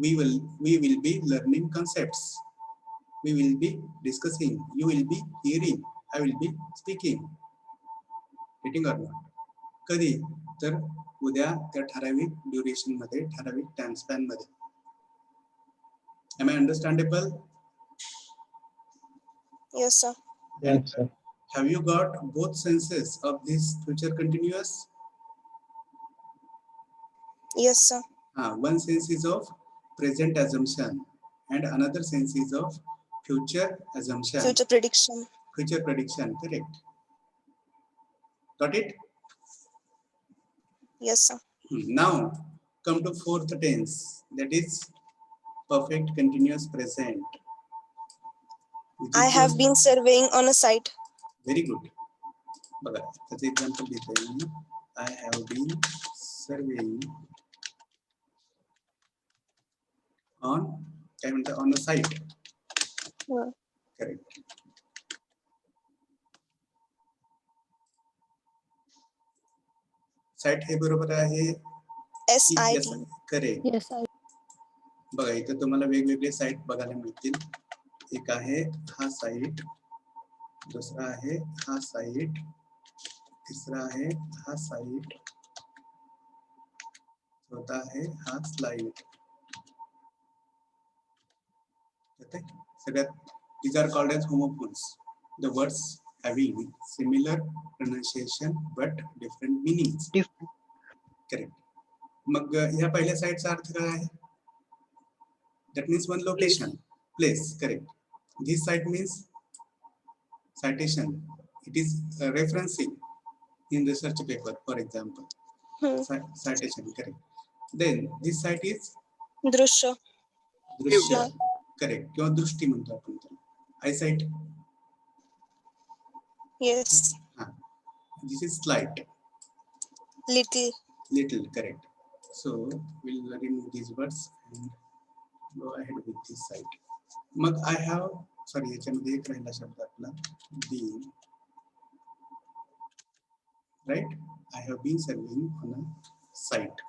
We will be learning concepts. We will be discussing. You will be hearing. I will be speaking. Getting or not? कधी? तर उद्या त्या ठराविक ड्युरेशन मध्ये, ठराविक टाइम स्पॅन मध्ये. Am I understandable? Yes, sir. Yes, sir. Have you got both senses of this future continuous? Yes, sir. One sense is of present assumption and another sense is of future assumption. Future prediction. Future prediction, correct. Got it? Yes, sir. Now come to fourth tense, that is perfect continuous present. I have been surveying on a site. Very good. बघा, त्याचं example देतोय मी. I have been surveying on, काय म्हणतात, on a site. Correct. Site हे बरोबर आहे. SIT. Correct. Yes, I. बघा, इथे तुम्हाला वेगवेगळे साइट बघायला मिळतील. एक आहे हा साइट, दुसरा आहे हा साइट, तिसरा आहे हा साइट, चौथा आहे हा स्लाइड. सगळ्यात these are called as homophones. The words having similar pronunciation but different meanings. Correct. मग ह्या पहिल्या साइटचा अर्थ काय आहे? That means one location, place. Correct. This site means citation. It is referencing in research paper, for example. Citation, correct. Then this site is Drushya. दृश्य. Correct. किंवा दृष्टी म्हणतो आपण त्याला. Eyesight. Yes. This is slight. Little. Little, correct. So we'll remove these words and go ahead with this site. Mug I have, sorry, याच्यामध्ये एक राहिला शब्द आपला been, right? I have been serving on a site.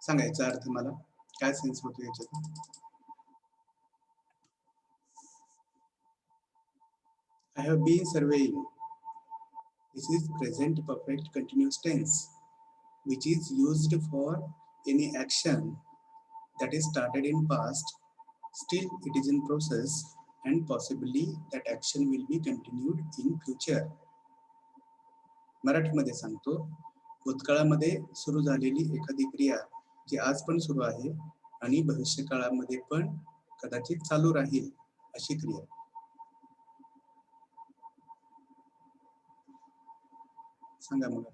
सांगायचा अर्थ मला काय sense होतो याच्यात? I have been surveying. This is present perfect continuous tense, which is used for any action that is started in past, still it is in process, and possibly that action will be continued in future. मराठीमध्ये सांगतो, भूतकाळामध्ये सुरू झालेली एखादी क्रिया जी आज पण सुरू आहे आणि भविष्य काळामध्ये पण कदाचित चालू राहील अशी क्रिया. सांगा मग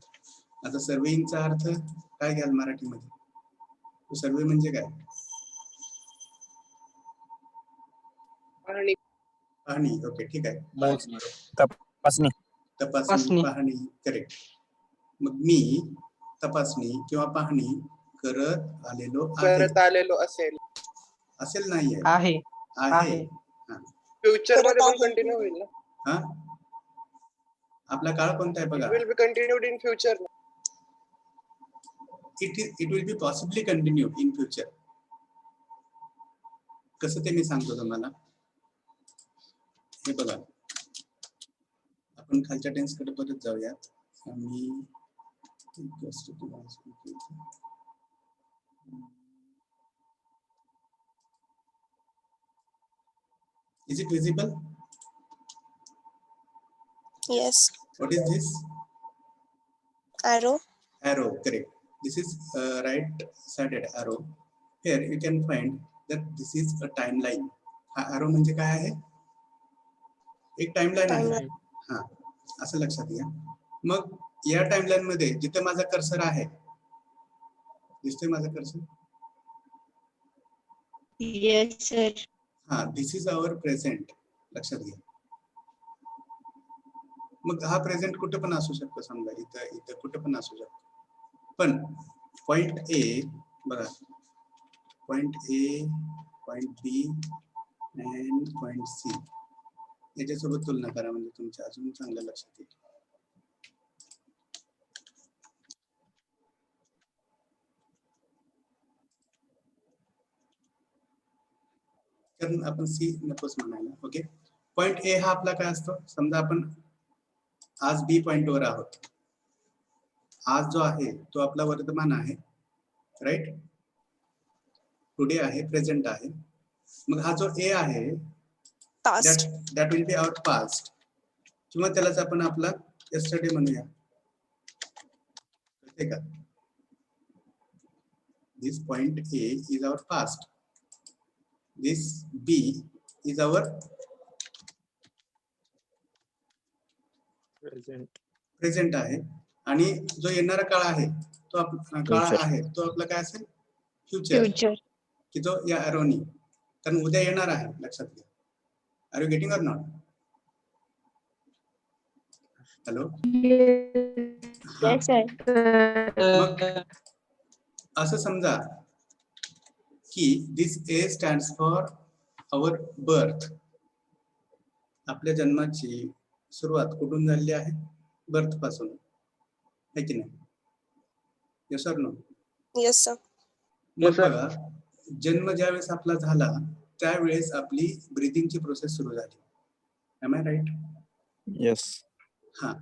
आता सर्वेइंगचा अर्थ काय घ्याल मराठीमध्ये? सर्वे म्हणजे काय? पाहणी. ओके, ठीक आहे. मोजणी. तपासणी. तपासणी, पाहणी, करेक्ट. मग मी तपासणी किंवा पाहणी करत आलेलो असेल असेल नाहीये, आहे. आहे. फ्युचर मध्ये पण कंटिन्यू होईल ना. हा, आपला काळ कोणता आहे बघा. Will be continued in future. It will be possibly continued in future. कसं ते मी सांगतो तुम्हाला. हे बघा, आपण खालच्या टेन्स कडे परत जाऊयात. आणि is it visible? Yes. What is this? Arrow. Arrow, correct. This is right sided arrow. Here you can find that this is a timeline. हा arrow म्हणजे काय आहे? एक टाइमलाइन आहे. हा, असं लक्षात घ्या. मग या टाइमलाइन मध्ये जिथे माझा कर्सर आहे, दिसतोय माझा कर्सर? Yes, sir. हा, दिस इज आवर प्रेझेंट. लक्षात घ्या. मग हा प्रेझेंट कुठे पण असू शकतो. समजा इथं कुठे पण असू शकतो. पण पॉइंट ए बघा, point A, point B and point C याच्यासोबत तुलना करा, म्हणजे तुमच्या अजून चांगलं लक्षात येईल. कारण आपण सी नकोच म्हणायला. ओके, पॉइंट ए हा आपला काय असतो? समजा आपण आज बी पॉइंट वर आहोत. आज जो आहे तो आपला वर्तमान आहे, राईट? टुडे आहे, प्रेझेंट आहे. मग हा जो ए आहे, Past. that will be our past, किंवा त्यालाच आपण आपला yesterday म्हणूया. कळते का? This point A is our past. This B is our present आहे. आणि जो येणारा काळ आहे तो आपला काय असेल? फ्युचर. Future. की जो या एरोनी, कारण उद्या येणार आहे. लक्षात घ्या. Are you getting or not? Hello. Yes, sir. मग असं समजा की this A stands for our birth. आपल्या जन्माची सुरुवात कुठून झालेली आहे? बर्थ पासून, है की नाही? Yes or no? Yes, sir. मग बघा, जन्म ज्यावेळेस आपला झाला त्यावेळेस आपली ब्रीदिंगची प्रोसेस सुरू झाली. Am I right? Yes. हा,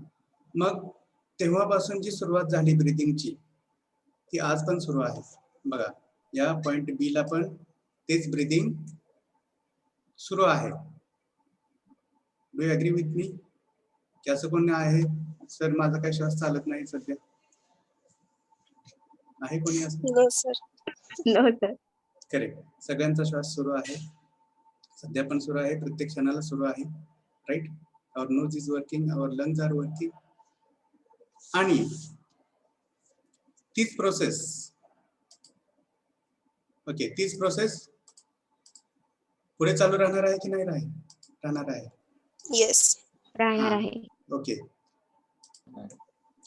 मग तेव्हापासून जी सुरुवात झाली ब्रीदिंगची ती आज पण सुरू आहे. बघा, या पॉइंट बी ला पण तेच ब्रीदिंग सुरू आहे. Do you agree with me? की असं कोण आहे, सर माझा काही श्वास चालत नाही सध्या? आहे कोणी असं? No, sir. No, sir. Correct. सगळ्यांचा श्वास सुरू आहे, सध्या पण सुरू आहे, प्रत्येक क्षणाला सुरू आहे, right? Our nose is working, our lungs are working. आणि तीच प्रोसेस, ओके, तीच प्रोसेस पुढे चालू राहणार आहे की नाही राहणार आहे? Yes. राहणार आहे. ओके,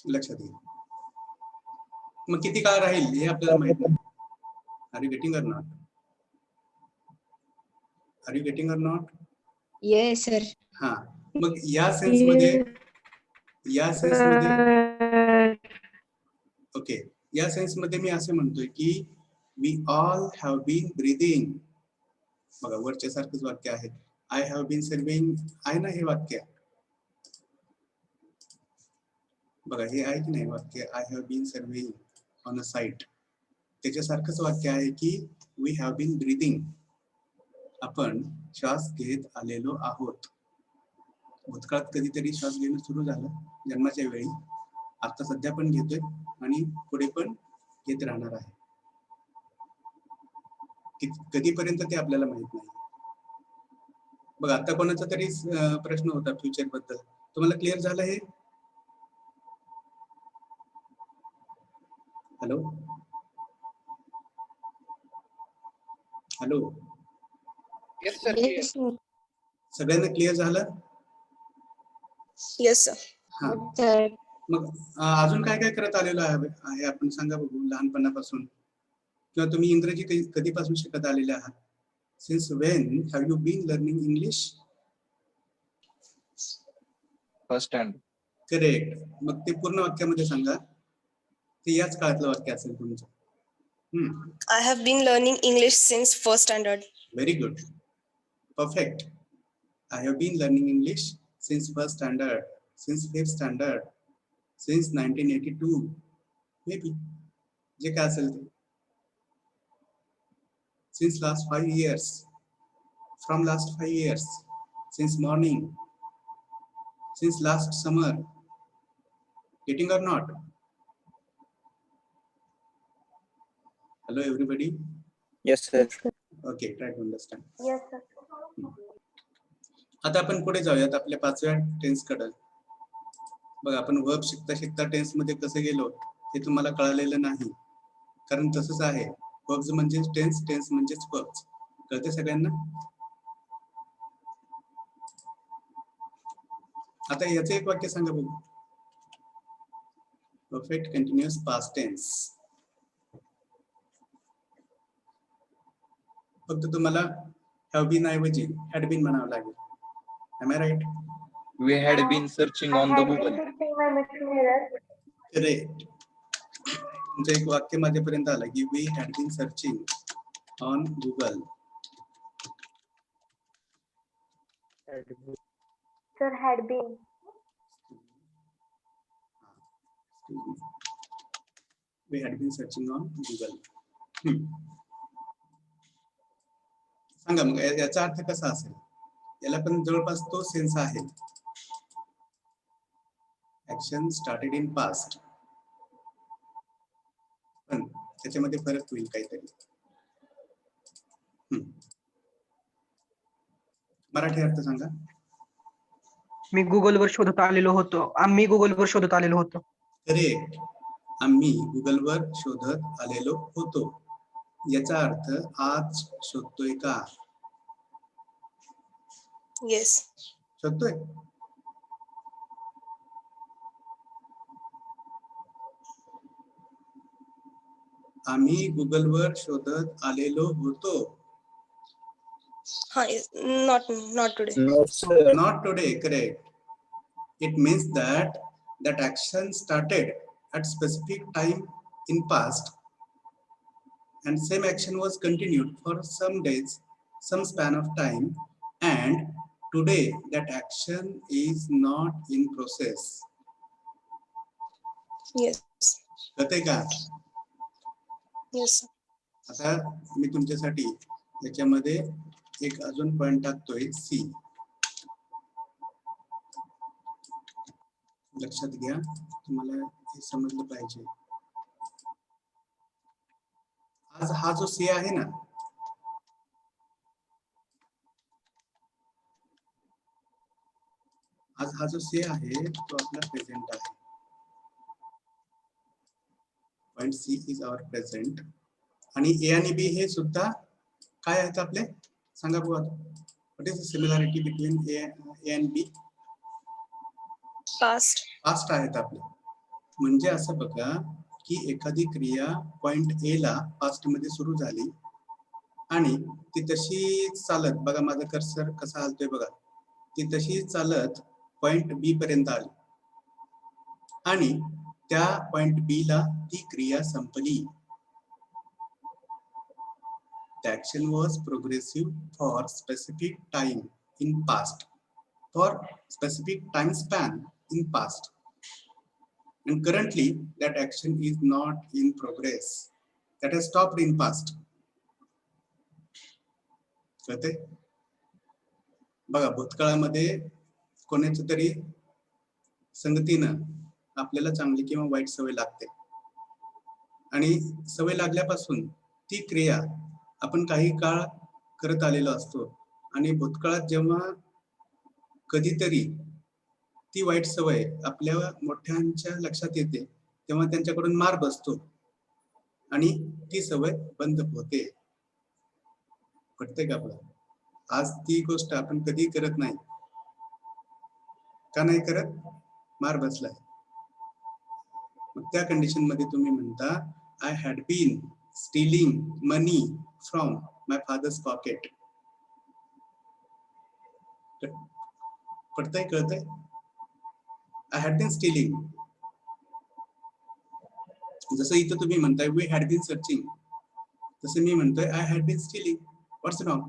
लक्षात घ्या. मग किती काळ राहील हे आपल्याला माहित नाही. Are you getting or not? Are you getting or not? Yes, sir. हा, मग या सेन्स मध्ये ओके, या सेन्स मध्ये मी असे म्हणतोय की we all have been breathing. बघा, वरच्या सारखंच वाक्य आहे. आय हॅव बीन सर्विंग आहे ना हे वाक्य. बघा, हे आहे की नाही वाक्य? I have been serving on a site. त्याच्यासारखंच वाक्य आहे की वी हॅव बीन ब्रीदिंग. आपण श्वास घेत आलेलो आहोत. भूतकाळात कधीतरी श्वास घेणं सुरू झालं जन्माच्या वेळी. आता सध्या पण घेतोय आणि पुढे पण घेत राहणार आहे. कधीपर्यंत ते आपल्याला माहित नाही. बघ आता कोणाचा तरी प्रश्न होता फ्युचर बद्दल. तुम्हाला क्लिअर झालं हे? Hello hello, yes sir Yes, sir. सगळ्यांना क्लिअर झालं? Yes, sir. हा, Sir. मग अजून काय काय करत आलेलो आहे आपण सांगा बघू लहानपणापासून, किंवा तुम्ही इंग्रजी कधीपासून शिकत आलेले आहात? Since when have you been learning English? First stand. Correct. मग ते पूर्ण वाक्यामध्ये सांगा. ते याच काळातलं वाक्य असेल तुमचं. I have been learning English since first standard. Very good. Perfect. I have been learning English since first standard, since fifth standard, since 1982. Maybe. जे काय असेल ते. Since last 5 years. From last 5 years. Since morning. Since last summer. Getting or not? Hello everybody. Yes, sir. Okay, try to understand. Yes, sir. आता आपण पुढे जाऊयात आपल्या 5व्या tense कडे. बघा आपण वर्ब शिकता शिकता टेन्स मध्ये कसं गेलो हे तुम्हाला कळलेलं नाही, कारण तसंच आहे. वर्ब्स म्हणजे टेन्स, टेन्स म्हणजेच वर्ब्स. कळते सगळ्यांना? आता याचं एक वाक्य सांगा बघू. Perfect continuous past tense. फक्त तुम्हाला हॅव बीन ऐवजी हॅड बीन म्हणावं लागेल. Am I right? We had been searching I on the had been Google. fixing my missing mirror. Correct. तुमचं एक वाक्य माझ्यापर्यंत आलं की we had been searching on Google. Sir, had been. We had been searching on Google. सांगा मग याचा अर्थ कसा असेल? याला पण जवळपास तो सेन्स आहे. ऍक्शन स्टार्टेड इन पास्ट, पण त्याच्यामध्ये फरक होईल काहीतरी. मराठी अर्थ सांगा. मी गुगलवर शोधत आलेलो होतो. आम्ही गुगलवर शोधत आलेलो होतो. करेक्ट. आम्ही गुगलवर शोधत आलेलो होतो. याचा अर्थ आज शोधतोय का? Yes. शोधतोय. आम्ही गुगलवर शोधत आलेलो होतो. Not today. No, sir. Not today, correct. It means that that action started at specific time in past, and same action was continued for some days, some span of time, and today that action is not in process. Yes. कळतंय का? Yes. आता मी तुमच्यासाठी याच्यामध्ये एक अजून point टाकतोय, सी. लक्षात घ्या, तुम्हाला हे समजलं पाहिजे. आज हा जो सी आहे ना, आज हा जो सी आहे तो आपला प्रेझेंट आहे. Point C is our present. आणि ए आणि बी हे सुद्धा काय आहेत आपले? सांगा बघू. What is the similarity between A and B? Past. Past आहेत आपले. म्हणजे असं बघा की एखादी क्रिया पॉइंट ए ला पास्ट मध्ये सुरू झाली आणि ती तशीच चालत, बघा माझा कर्सर कसा हलतोय बघा, ती तशीच चालत पॉइंट बी पर्यंत आली आणि त्या पॉइंट बी ला ती क्रिया संपली. The action was progressive for specific time in past, for specific time span in past, and currently that action is not in progress, that has stopped in past. कळते? बघा भूतकाळामध्ये कोणाच्या तरी संगतीनं आपल्याला चांगली किंवा वाईट सवय लागते आणि सवय लागल्यापासून ती क्रिया आपण काही काळ करत आलेलो असतो आणि भूतकाळात जेव्हा कधीतरी ती वाईट सवय आपल्या मोठ्यांच्या लक्षात येते तेव्हा त्यांच्याकडून मार बसतो आणि ती सवय बंद होते. पटते का आपलं? आज ती गोष्ट आपण कधी करत नाही. का नाही करत? मार बसलाय. मग त्या कंडिशन मध्ये तुम्ही म्हणता I had been stealing money from my father's pocket. पटतंय? कळतंय? I had been stealing. जसं इथं तुम्ही म्हणताय वी हॅड बीन सर्चिंग, तसं मी म्हणतोय I had been stealing. What's wrong?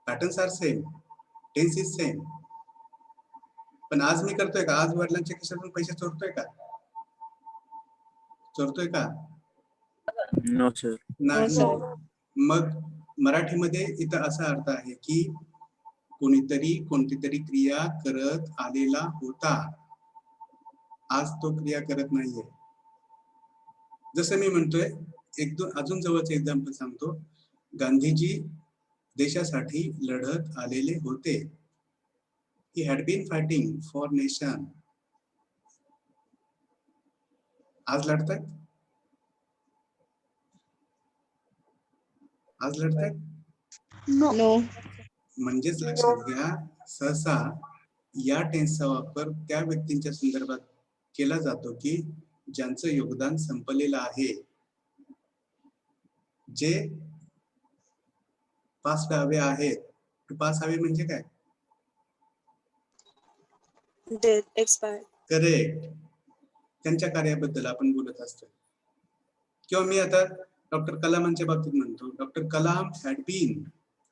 Patterns are same, tense is same. पण आज मी करतोय का? आज वडिलांच्या खिशातून पैसे चोरतोय का? चोरतोय का? No sir. नाही. मग मराठीमध्ये इथं असा अर्थ आहे की कोणीतरी कोणती तरी क्रिया करत आलेला होता, आज तो क्रिया करत नाहीये. जसं मी म्हणतोय एक दोन अजून जवळचं एक्झाम्पल सांगतो. गांधीजी देशासाठी लढत आलेले होते. He had been fighting for nation. आज लढतायत? आज लढतायत? नो. म्हणजेच लक्षात घ्या, सहसा या टेन्सचा वापर त्या व्यक्तींच्या संदर्भात केला जातो की ज्यांचं योगदान संपलेलं आहे, जे पास हवे आहेत. पास हवे म्हणजे काय? Dead, expired. करेक्ट. त्यांच्या कार्याबद्दल आपण बोलत असतो. किंवा मी आता डॉक्टर कलामांच्या बाबतीत म्हणतो, doctor Kalam had been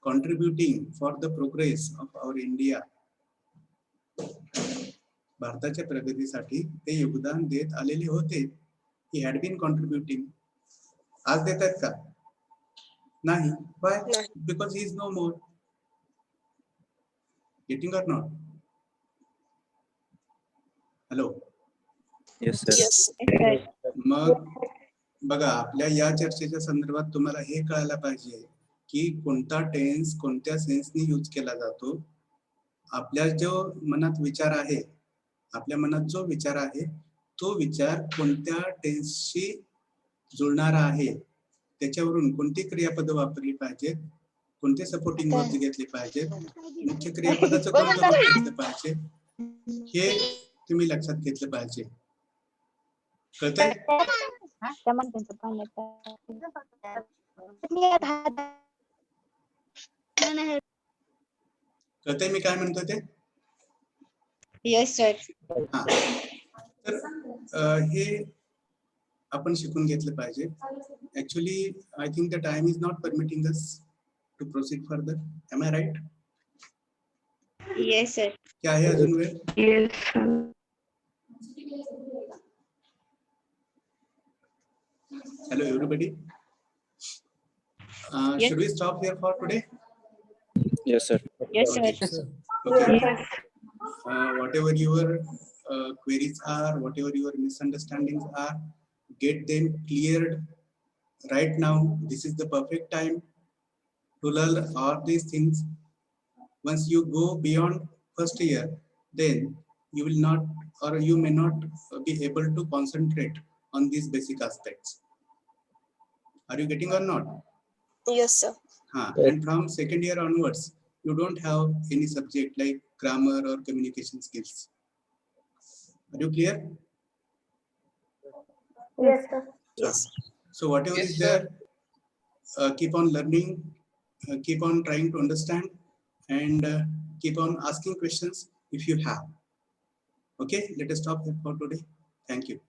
contributing for the progress of our India. भारताच्या प्रगतीसाठी ते योगदान देत आलेले होते. He had been contributing. आज देत आहेत का? नाही. Why? Because he is no more. Getting or not? Hello. Yes, sir. Yes. मग बघा आपल्या या चर्चेच्या संदर्भात तुम्हाला हे कळायला पाहिजे की कोणता टेन्स कोणत्या सेन्सनी यूज केला जातो. आपल्या जो मनात विचार आहे, आपल्या मनात जो विचार आहे तो विचार कोणत्या टेन्सशी जुळणारा आहे, त्याच्यावरून कोणती क्रियापद वापरली पाहिजेत, कोणते सपोर्टिंग वर्ब्स घेतले पाहिजेत, मुख्य क्रियापदाचं कोणतं रूप घेतलं पाहिजे, हे तुम्ही लक्षात घेतलं पाहिजे. कळतंय? कळतंय मी काय म्हणतो ते? Yes sir. हा. तर हे आपण शिकून घेतलं पाहिजे. Actually I think the time is not permitting us to proceed further. Am I right? Yes sir. क्या आहे अजून वेळ? Hello everybody. Yes. Should we stop here for today? Yes, sir. Yes sir. Okay. Whatever your queries are, whatever your misunderstandings are, get them cleared right now. This is the perfect time to learn all these things. Once you go beyond first year, then you will not, or you may not be able to concentrate on these basic aspects. Are you getting or not? Yes, sir. And from second year onwards, you don't have any subject like grammar or communication skills. Are you clear? Yes, sir. Yes. So whatever Yes, is there, keep on learning, keep on trying to understand, and keep on asking questions if you have. Okay, let us stop here for today. Thank you.